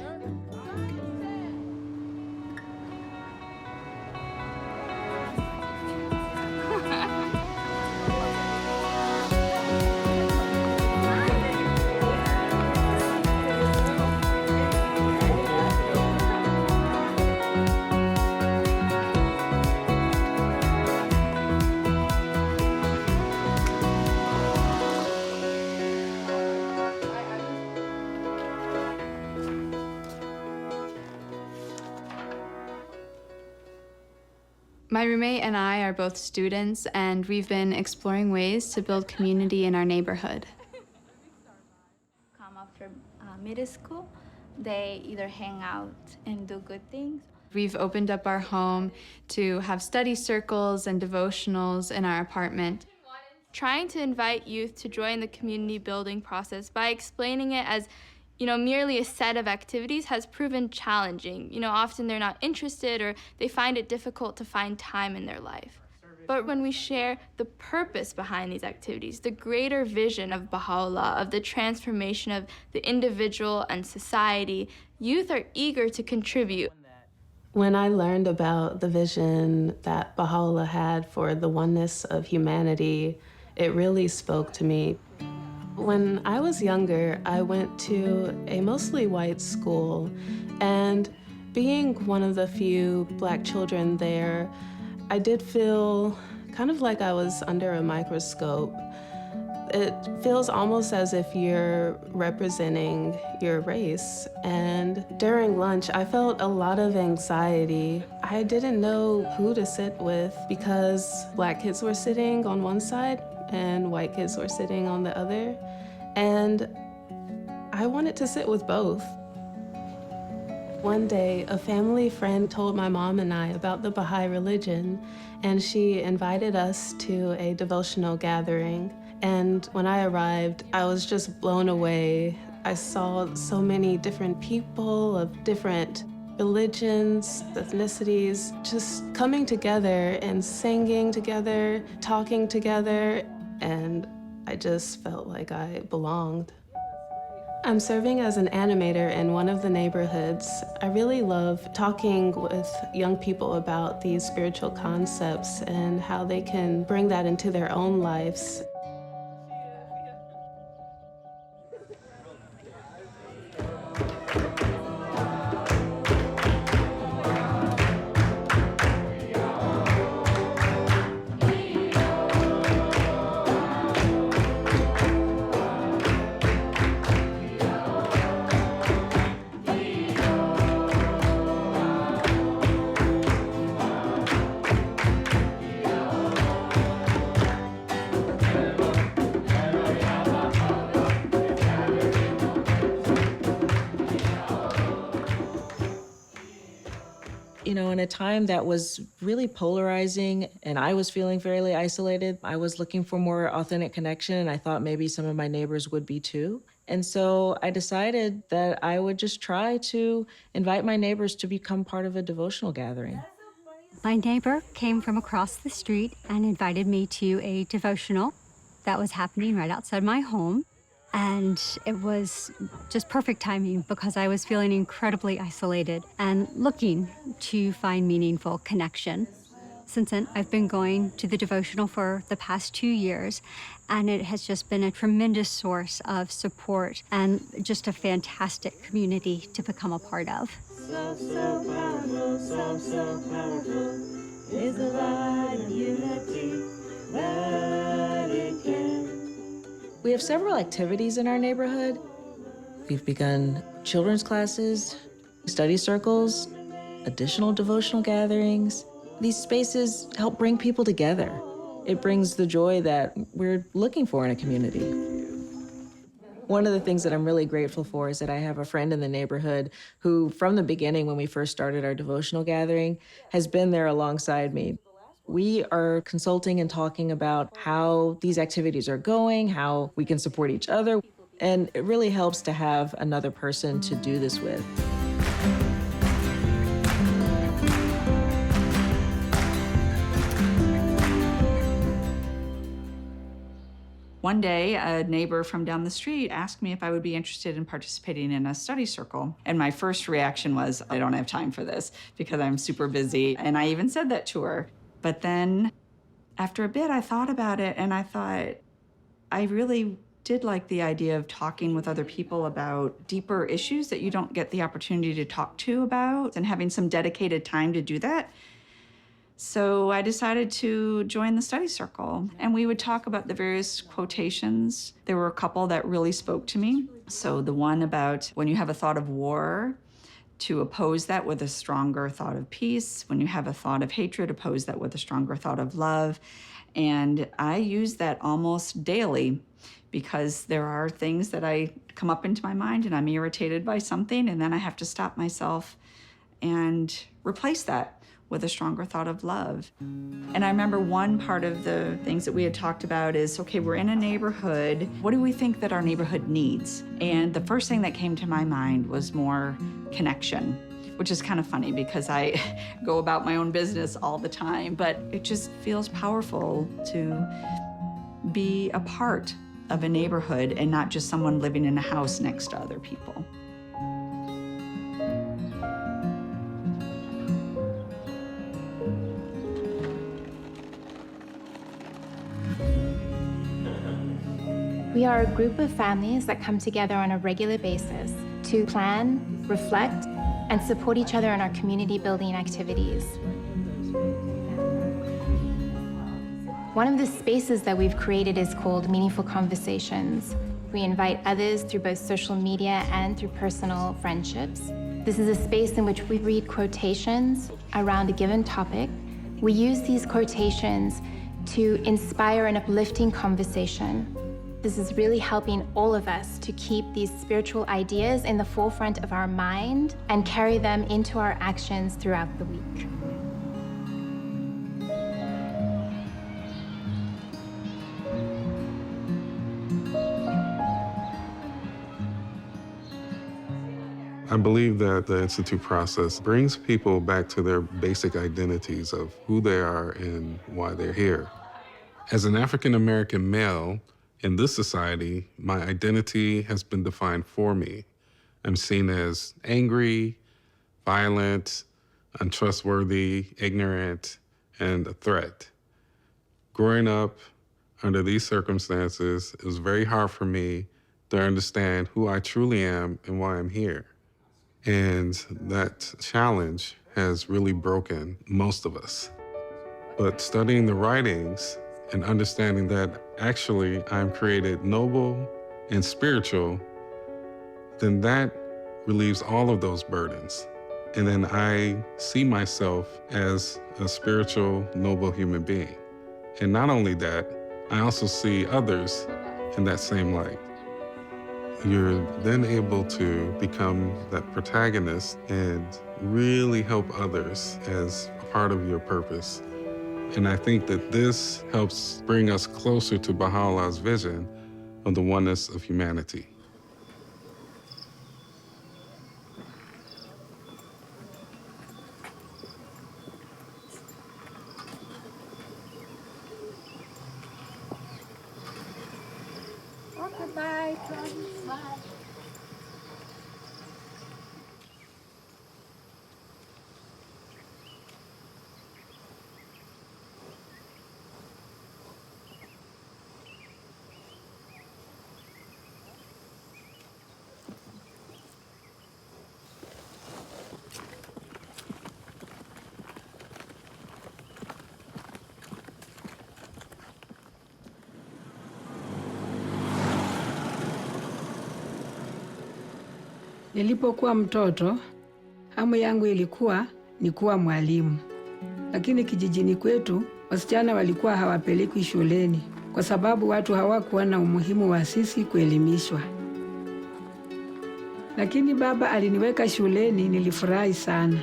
[SPEAKER 23] My roommate and I are both students, and we've been exploring ways to build community in our neighborhood.
[SPEAKER 27] Come after middle school, they either hang out and do good things.
[SPEAKER 23] We've opened up our home to have study circles and devotionals in our apartment.
[SPEAKER 27] Trying to invite youth to join the community building process by explaining it as merely a set of activities has proven challenging. Often they're not interested or they find it difficult to find time in their life.
[SPEAKER 23] but when we share the purpose behind these activities, the greater vision of Baha'u'llah, of the transformation of the individual and society, youth are eager to contribute.
[SPEAKER 15] When I learned about the vision that Baha'u'llah had for the oneness of humanity, it really spoke to me. When I was younger, I went to a mostly white school, and being one of the few Black children there, I did feel kind of like I was under a microscope. It feels almost as if you're representing your race. And during lunch, I felt a lot of anxiety. I didn't know who to sit with because Black kids were sitting on one side and white kids were sitting on the other. And I wanted to sit with both. One day, a family friend told my mom and I about the Baha'i religion, and she invited us to a devotional gathering. And when I arrived, I was just blown away. I saw so many different people of different religions, ethnicities, just coming together and singing together, talking together, and I just felt like I belonged. I'm serving as an animator in one of the neighborhoods. I really love talking with young people about these spiritual concepts and how they can bring that into their own lives.
[SPEAKER 4] You know, in a time that was really polarizing and I was feeling fairly isolated, I was looking for more authentic connection, and I thought maybe some of my neighbors would be too. And so I decided that I would just try to invite my neighbors to become part of a devotional gathering.
[SPEAKER 7] My neighbor came from across the street and invited me to a devotional that was happening right outside my home. And it was just perfect timing because I was feeling incredibly isolated and looking to find meaningful connection. Since then, I've been going to the devotional for the past 2 years, and it has just been a tremendous source of support and just a fantastic community to become a part of.
[SPEAKER 21] So powerful is the light of unity that it can.
[SPEAKER 4] We have several activities in our neighborhood. We've begun children's classes, study circles, additional devotional gatherings. These spaces help bring people together. It brings the joy that we're looking for in a community. One of the things that I'm really grateful for is that I have a friend in the neighborhood who, from the beginning when we first started our devotional gathering, has been there alongside me. We are consulting and talking about how these activities are going, how we can support each other, and it really helps to have another person to do this with.
[SPEAKER 22] One day, a neighbor from down the street asked me if I would be interested in participating in a study circle. And my first reaction was, I don't have time for this because I'm super busy. And I even said that to her. But then after a bit, I thought about it and I thought, I really did like the idea of talking with other people about deeper issues that you don't get the opportunity to talk to about and having some dedicated time to do that. So I decided to join the study circle, and we would talk about the various quotations. There were a couple that really spoke to me. So the one about when you have a thought of war, to oppose that with a stronger thought of peace. When you have a thought of hatred, oppose that with a stronger thought of love. And I use that almost daily because there are things that I come up into my mind and I'm irritated by something, and then I have to stop myself and replace that with a stronger thought of love. And I remember one part of the things that we had talked about is, okay, we're in a neighborhood. What do we think that our neighborhood needs? And the first thing that came to my mind was more connection. which is kind of funny because I go about my own business all the time, but it just feels powerful to be a part of a neighborhood and not just someone living in a house next to other people.
[SPEAKER 27] We are a group of families that come together on a regular basis to plan, reflect, and support each other in our community building activities. One of the spaces that we've created is called Meaningful Conversations. We invite others through both social media and through personal friendships. This is a space in which we read quotations around a given topic. We use these quotations to inspire an uplifting conversation. This is really helping all of us to keep these spiritual ideas in the forefront of our mind and carry them into our actions throughout the week.
[SPEAKER 8] I believe that the Institute process brings people back to their basic identities of who they are and why they're here. As an African-American male, in this society, my identity has been defined for me. I'm seen as angry, violent, untrustworthy, ignorant, and a threat. Growing up under these circumstances, it was very hard for me to understand who I truly am and why I'm here. And that challenge has really broken most of us. But studying the writings and understanding that actually I'm created noble and spiritual, then that relieves all of those burdens. And then I see myself as a spiritual, noble human being. And not only that, I also see others in that same light. You're then able to become that protagonist and really help others as a part of your purpose. And I think that this helps bring us closer to Baha'u'llah's vision of the oneness of humanity.
[SPEAKER 27] Bye.
[SPEAKER 9] Nilipokuwa mtoto, hamu yangu ilikuwa ni kuwa mwalimu. Lakini kijijini kwetu, wasichana walikuwa hawapelekwi shuleni kwa sababu watu hawakuwa na umuhimu wa sisi kuelimishwa. Lakini baba aliniweka shuleni, nilifurahi sana.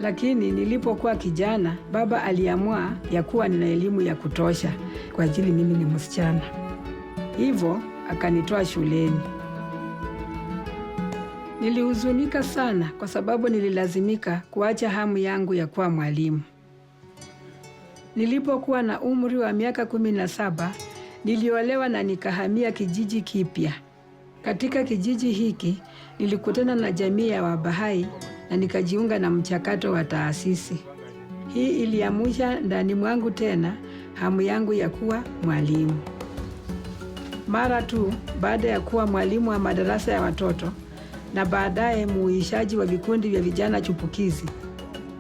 [SPEAKER 9] Lakini nilipokuwa kijana, baba aliamua ya kuwa nina elimu ya kutosha kwa ajili mimi ni msichana. Hivyo akanitoa shuleni. Nilihuzunika sana kwa sababu nililazimika kuacha hamu yangu ya kuwa mwalimu. Nilipokuwa na umri wa miaka 17, niliolewa na nikahamia kijiji kipya. Katika kijiji hiki, nilikutana na jamii ya Baha'i na nikajiunga na mchakato wa taasisi. Hii iliamsha ndani mwangu tena hamu yangu ya kuwa mwalimu. Mara tu baada ya kuwa mwalimu wa madarasa ya watoto na baadaye muishaji wa vikundi vya vijana chupukizi,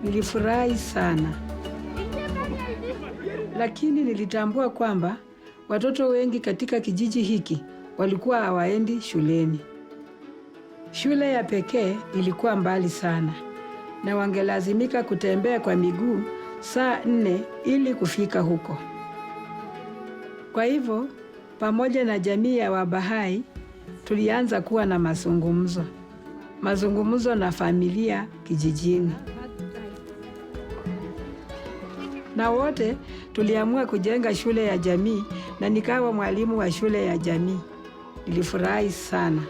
[SPEAKER 9] nilifurahi sana. Lakini nilitambua kwamba watoto wengi katika kijiji hiki walikuwa hawaendi shuleni. Shule ya pekee ilikuwa mbali sana na wangelazimika kutembea kwa miguu saa 4 ili kufika huko. Kwa hivyo, pamoja na jamii ya Baha'i, tulianza kuwa na mazungumzo na familia kijijini. Na wote tuliamua kujenga shule ya jamii na nikawa mwalimu wa shule ya jamii. Nilifurahi sana.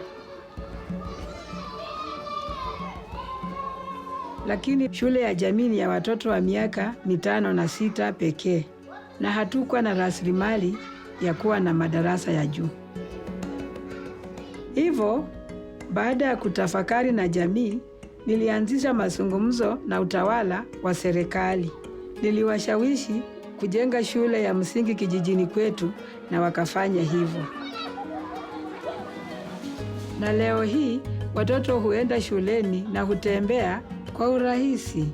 [SPEAKER 9] lakini shule ya jamii ni ya watoto wa miaka 5 na 6 pekee, na hatukuwa na rasilimali ya kuwa na madarasa ya juu. Hivyo, baada ya kutafakari na jamii, nilianzisha mazungumzo na utawala wa serikali. Niliwashawishi kujenga shule ya msingi kijijini kwetu na wakafanya hivyo. Na leo hii watoto huenda shuleni na hutembea kwa urahisi.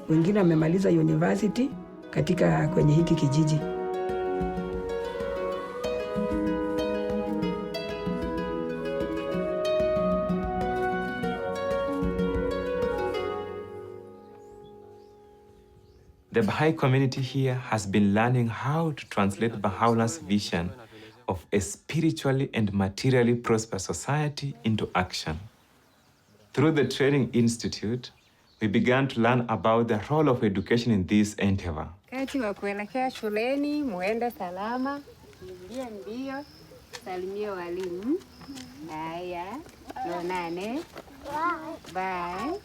[SPEAKER 9] Wengine wamemaliza university kwenye hiki kijiji.
[SPEAKER 12] The Baha'i community here has been learning how to translate Baha'u'llah's vision of a spiritually and materially prosperous society into action. Through the Training Institute, we began to learn about the role of education in this endeavor.
[SPEAKER 13] Wakati wa kuelekea shuleni, muende salama, ingia mbio, salimia walimu. Haya, tuonane. Bye.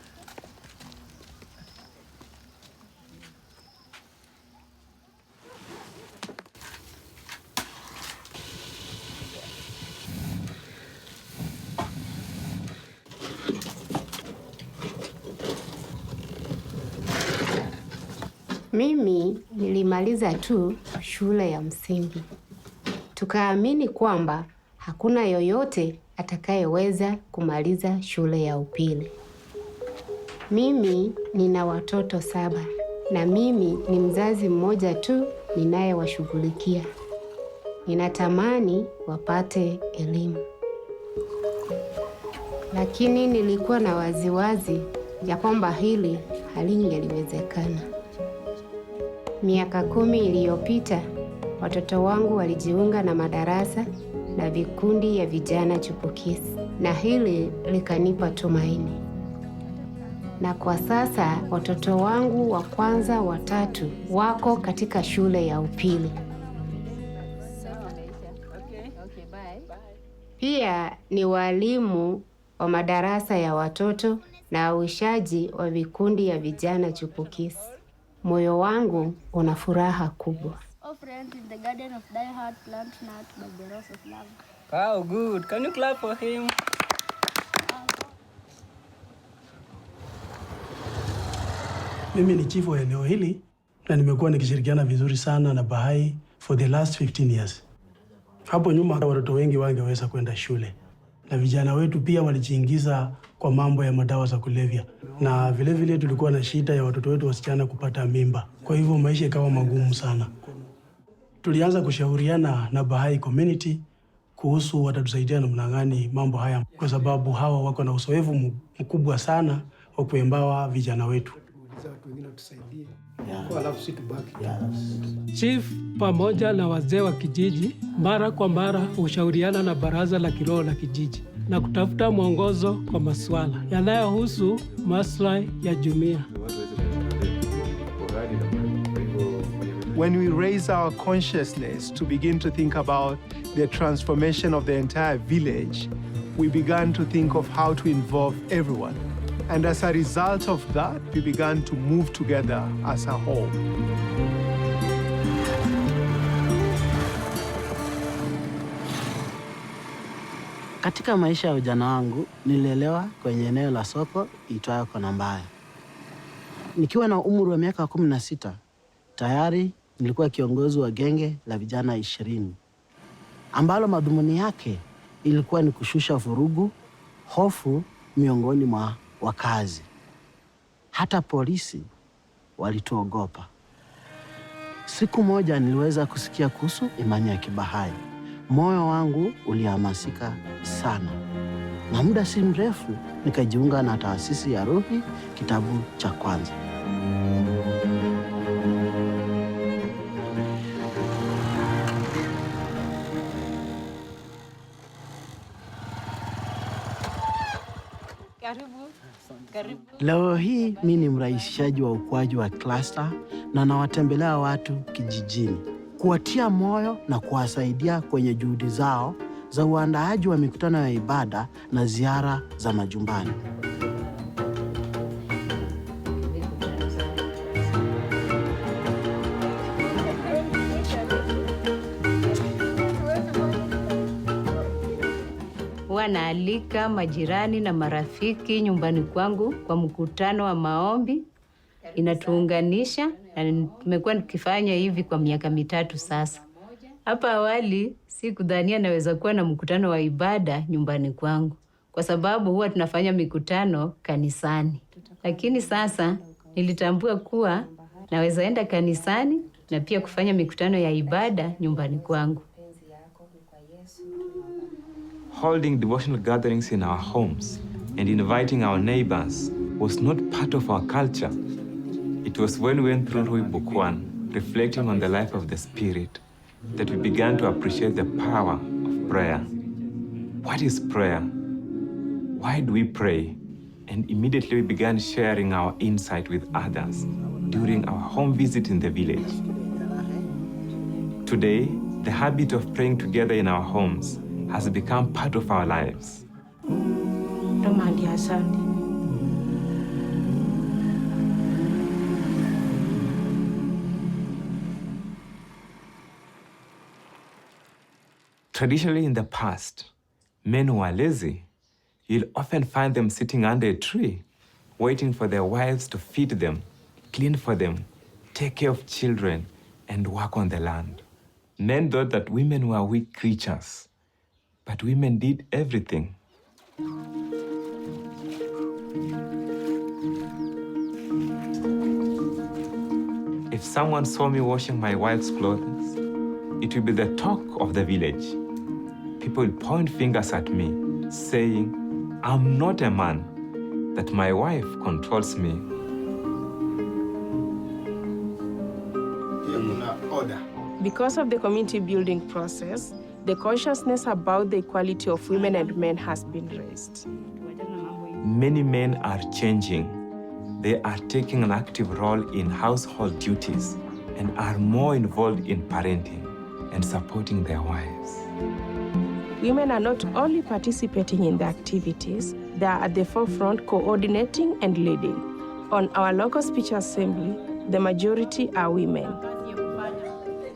[SPEAKER 13] Mimi nilimaliza tu shule ya msingi. Tukaamini kwamba hakuna yoyote atakayeweza kumaliza shule ya upili. Mimi nina watoto 7 na mimi ni mzazi mmoja tu ninayewashughulikia. Ninatamani wapate elimu. Lakini nilikuwa na waziwazi ya kwamba hili halingeliwezekana. Miaka 10 iliyopita, watoto wangu walijiunga na madarasa na vikundi ya vijana chipukizi, na hili likanipa tumaini. Na kwa sasa watoto wangu wa kwanza 3 wako katika shule ya upili. Pia ni walimu wa madarasa ya watoto na uishaji wa vikundi ya vijana chipukizi. Moyo wangu una furaha kubwa.
[SPEAKER 18] Wow, good. Can you clap for him?
[SPEAKER 14] Mimi ni chifu wa eneo hili na nimekuwa nikishirikiana vizuri sana na Baha'i for the last 15 years. Hapo nyuma watoto wengi wangeweza kwenda shule, na vijana wetu pia walijiingiza kwa mambo ya madawa za kulevya, na vile tulikuwa na shida ya watoto wetu wasichana kupata mimba. Kwa hivyo maisha ikawa magumu sana. Tulianza kushauriana na Baha'i community kuhusu watatusaidia namna gani mambo haya, kwa sababu hawa wako na uzoefu mkubwa sana wa kuembawa vijana wetu.
[SPEAKER 20] Chief pamoja na wazee wa kijiji mara kwa mara hushauriana na baraza la kiroho la kijiji na kutafuta mwongozo kwa masuala yanayohusu maslahi ya jumuiya.
[SPEAKER 24] When we raise our consciousness to begin to think about the transformation of the entire village, we began to think of how to involve everyone. And as a result of that, we began to move together as a whole.
[SPEAKER 25] Katika maisha ya ujana wangu, nililelewa kwenye eneo la soko itwayo Kona Mbaya. Nikiwa na umri wa miaka 16, tayari nilikuwa kiongozi wa genge la vijana 20, ambalo madhumuni yake ilikuwa ni kushusha vurugu, hofu miongoni mwa wakazi. Hata polisi walituogopa. Siku moja niliweza kusikia kuhusu imani ya Kibahai. Moyo wangu ulihamasika sana, na muda si mrefu nikajiunga na taasisi ya Ruhi kitabu cha kwanza. Leo hii mimi ni mrahisishaji wa ukuaji wa cluster na nawatembelea watu kijijini, kuwatia moyo na kuwasaidia kwenye juhudi zao za uandaaji wa mikutano ya ibada na ziara za majumbani.
[SPEAKER 3] Naalika majirani na marafiki nyumbani kwangu kwa mkutano wa maombi. Inatuunganisha na tumekuwa tukifanya hivi kwa miaka 3 sasa. Hapa awali sikudhania naweza kuwa na mkutano wa ibada nyumbani kwangu, kwa sababu huwa tunafanya mikutano kanisani. Lakini sasa nilitambua kuwa naweza enda kanisani na pia kufanya mikutano ya ibada nyumbani kwangu.
[SPEAKER 12] Holding devotional gatherings in our homes and inviting our neighbors was not part of our culture. It was when we went through Book 1, reflecting on the life of the Spirit, that we began to appreciate the power of prayer. What is prayer? Why do we pray? And immediately we began sharing our insight with others during our home visit in the village. Today, the habit of praying together in our homes has become part of our lives. Traditionally in the past, men who are lazy, you'll often find them sitting under a tree, waiting for their wives to feed them, clean for them, take care of children, and work on the land. Men thought that women were weak creatures, but women did everything. If someone saw me washing my wife's clothes, it would be the talk of the village. People would point fingers at me, saying, I'm not a man, that my wife controls me.
[SPEAKER 15] Because of the community building process, the consciousness about the equality of women and men has been raised.
[SPEAKER 12] Many men are changing. They are taking an active role in household duties and are more involved in parenting and supporting their wives.
[SPEAKER 15] Women are not only participating in the activities, they are at the forefront coordinating and leading. On our local speech assembly, the majority are women.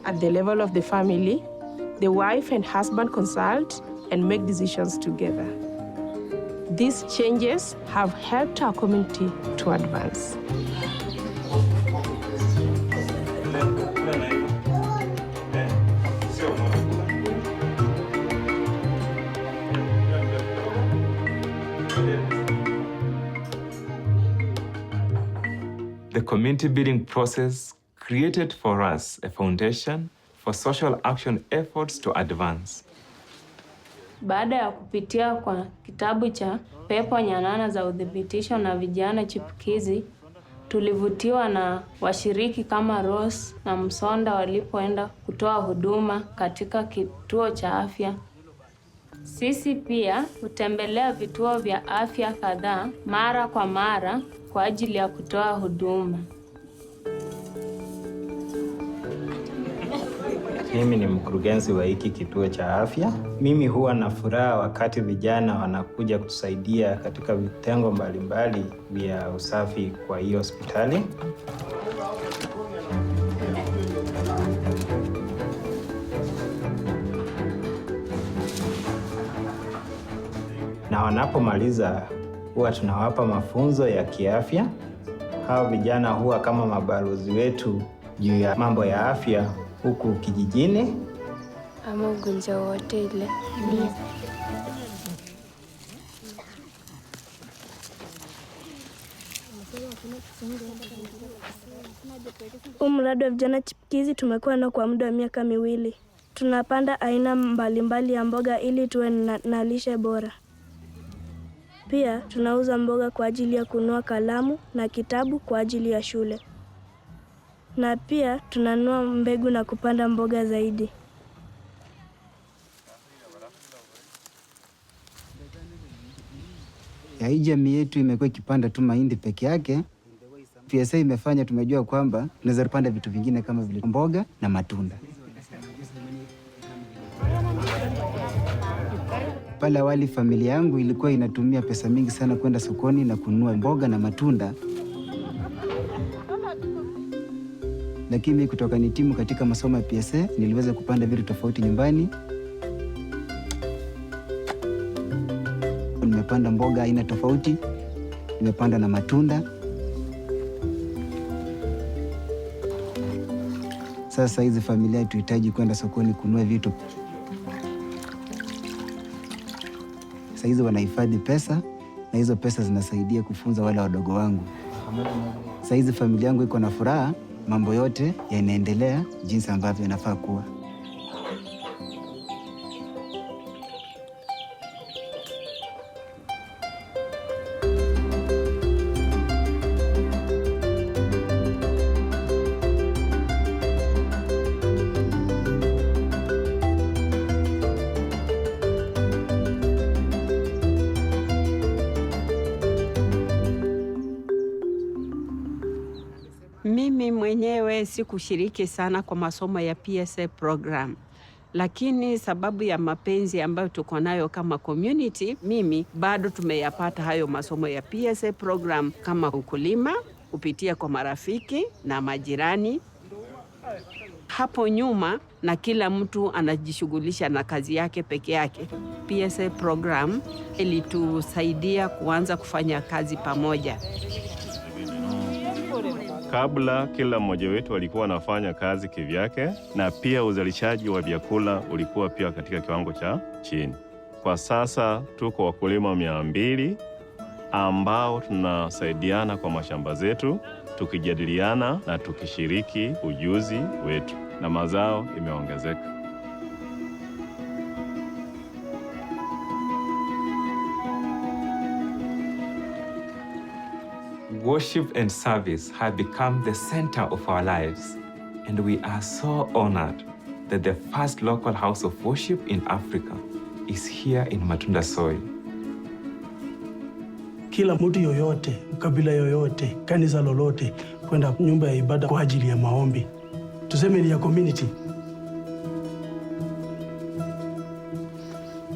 [SPEAKER 15] At the level of the family, the wife and husband consult and make decisions together. These changes have helped our community to advance.
[SPEAKER 12] The community building process created for us a foundation for social action efforts to advance.
[SPEAKER 27] Baada ya kupitia kwa kitabu cha Pepo Nyanana za Udhibitisho na Vijana Chipukizi, tulivutiwa na washiriki kama Rose na Msonda walipoenda kutoa huduma katika kituo cha afya. Sisi pia hutembelea vituo vya afya kadhaa mara kwa mara kwa ajili ya kutoa huduma.
[SPEAKER 5] Mimi ni mkurugenzi wa hiki kituo cha afya. Mimi huwa na furaha wakati vijana wanakuja kutusaidia katika vitengo mbalimbali vya usafi kwa hiyo hospitali. Na wanapomaliza huwa tunawapa mafunzo ya kiafya. Hao vijana huwa kama mabalozi wetu juu ya mambo ya afya huku kijijini.
[SPEAKER 27] Ama ugonjwa wote ile.
[SPEAKER 10] Mradi wa vijana chipukizi tumekuwa nao kwa muda wa miaka 2. Tunapanda aina mbalimbali ya mboga ili tuwe na lishe bora. Pia tunauza mboga kwa ajili ya kununua kalamu na kitabu kwa ajili ya shule. Na pia tunanunua mbegu na kupanda mboga zaidi.
[SPEAKER 11] Ya hii jamii yetu imekuwa ikipanda tu mahindi peke yake. PSA imefanya tumejua kwamba tunaweza kupanda vitu vingine kama vile mboga na matunda. Pale awali familia yangu ilikuwa inatumia pesa mingi sana kwenda sokoni na kununua mboga na matunda. Lakini kutoka nitimu katika masomo ya PSA, niliweza kupanda vitu tofauti nyumbani. Nimepanda mboga aina tofauti, nimepanda na matunda. Sasa hizi familia tuhitaji kwenda sokoni kununua vitu. Sasa hizi wanahifadhi pesa na hizo pesa zinasaidia kufunza wale wadogo wangu. Sasa hizi familia yangu iko na furaha, mambo yote yanaendelea jinsi ambavyo yanafaa kuwa.
[SPEAKER 1] Mimi mwenyewe sikushiriki sana kwa masomo ya PSA program. Lakini sababu ya mapenzi ambayo tuko nayo kama community, mimi bado tumeyapata hayo masomo ya PSA program kama ukulima, kupitia kwa marafiki na majirani. Hapo nyuma na kila mtu anajishughulisha na kazi yake peke yake. PSA program ilitusaidia kuanza kufanya kazi pamoja.
[SPEAKER 2] Kabla kila mmoja wetu alikuwa anafanya kazi kivyake, na pia uzalishaji wa vyakula ulikuwa pia katika kiwango cha chini. Kwa sasa tuko wakulima 200 ambao tunasaidiana kwa mashamba zetu, tukijadiliana na tukishiriki ujuzi wetu, na mazao imeongezeka.
[SPEAKER 12] Worship and service have become the center of our lives, and we are so honored that the first local house of worship in Africa is here in Matunda soil.
[SPEAKER 14] Kila mtu yoyote, kabila yoyote, kanisa lolote, kwenda nyumba ya ibada kwa ajili ya maombi. Tuseme ni ya community.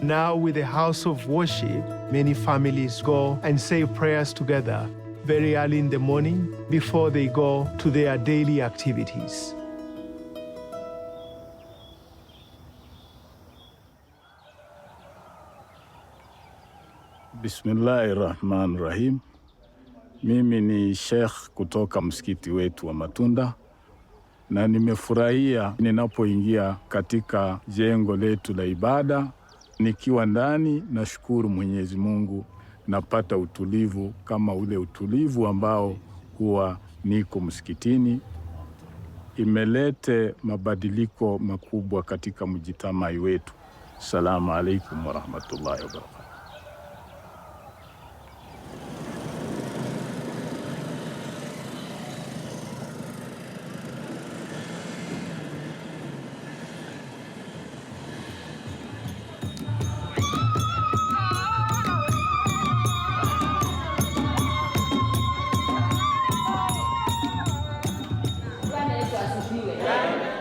[SPEAKER 24] Now with the house of worship, many families go and say prayers together very early in the morning before they go to their daily activities.
[SPEAKER 6] Bismillahirrahmanirrahim. Mimi ni Sheikh kutoka msikiti wetu wa Matunda, na nimefurahia ninapoingia katika jengo letu la ibada. Nikiwa ndani, nashukuru Mwenyezi Mungu, napata utulivu kama ule utulivu ambao huwa niko msikitini. Imelete mabadiliko makubwa katika mjitamai wetu. Assalamu alaikum warahmatullahi wabarakatuh.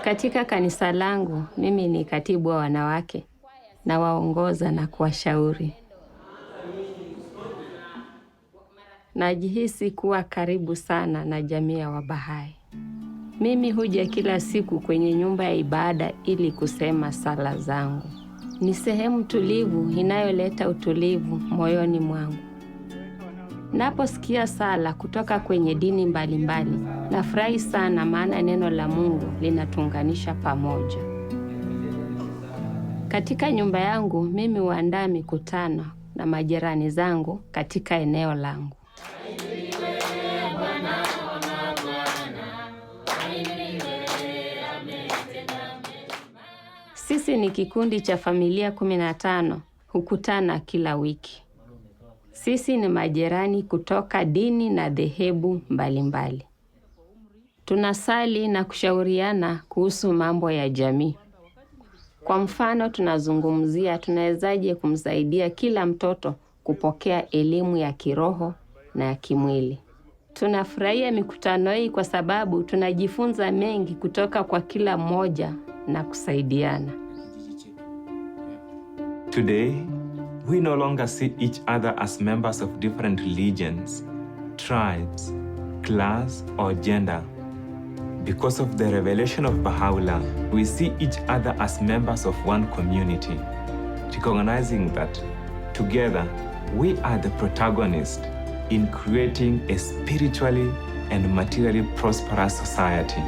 [SPEAKER 16] Katika kanisa langu, mimi ni katibu wa wanawake na waongoza na kuwashauri. Najihisi kuwa karibu sana na jamii ya Wabaha'i. Mimi huja kila siku kwenye nyumba ya ibada ili kusema sala zangu. Ni sehemu tulivu inayoleta utulivu moyoni mwangu. Naposikia sala kutoka kwenye dini mbalimbali, nafurahi sana, maana neno la Mungu linatuunganisha pamoja. Katika nyumba yangu, mimi huandaa mikutano na majirani zangu katika eneo langu. Sisi ni kikundi cha familia 15, hukutana kila wiki. Sisi ni majirani kutoka dini na dhehebu mbalimbali. Tunasali na kushauriana kuhusu mambo ya jamii. Kwa mfano, tunazungumzia tunawezaje kumsaidia kila mtoto kupokea elimu ya kiroho na ya kimwili. Tunafurahia mikutano hii kwa sababu tunajifunza mengi kutoka kwa kila mmoja na kusaidiana.
[SPEAKER 12] Today, we no longer see each other as members of different religions, tribes, class, or gender. Because of the revelation of Baha'u'llah, we see each other as members of one community, recognizing that together we are the protagonists in creating a spiritually and materially prosperous society.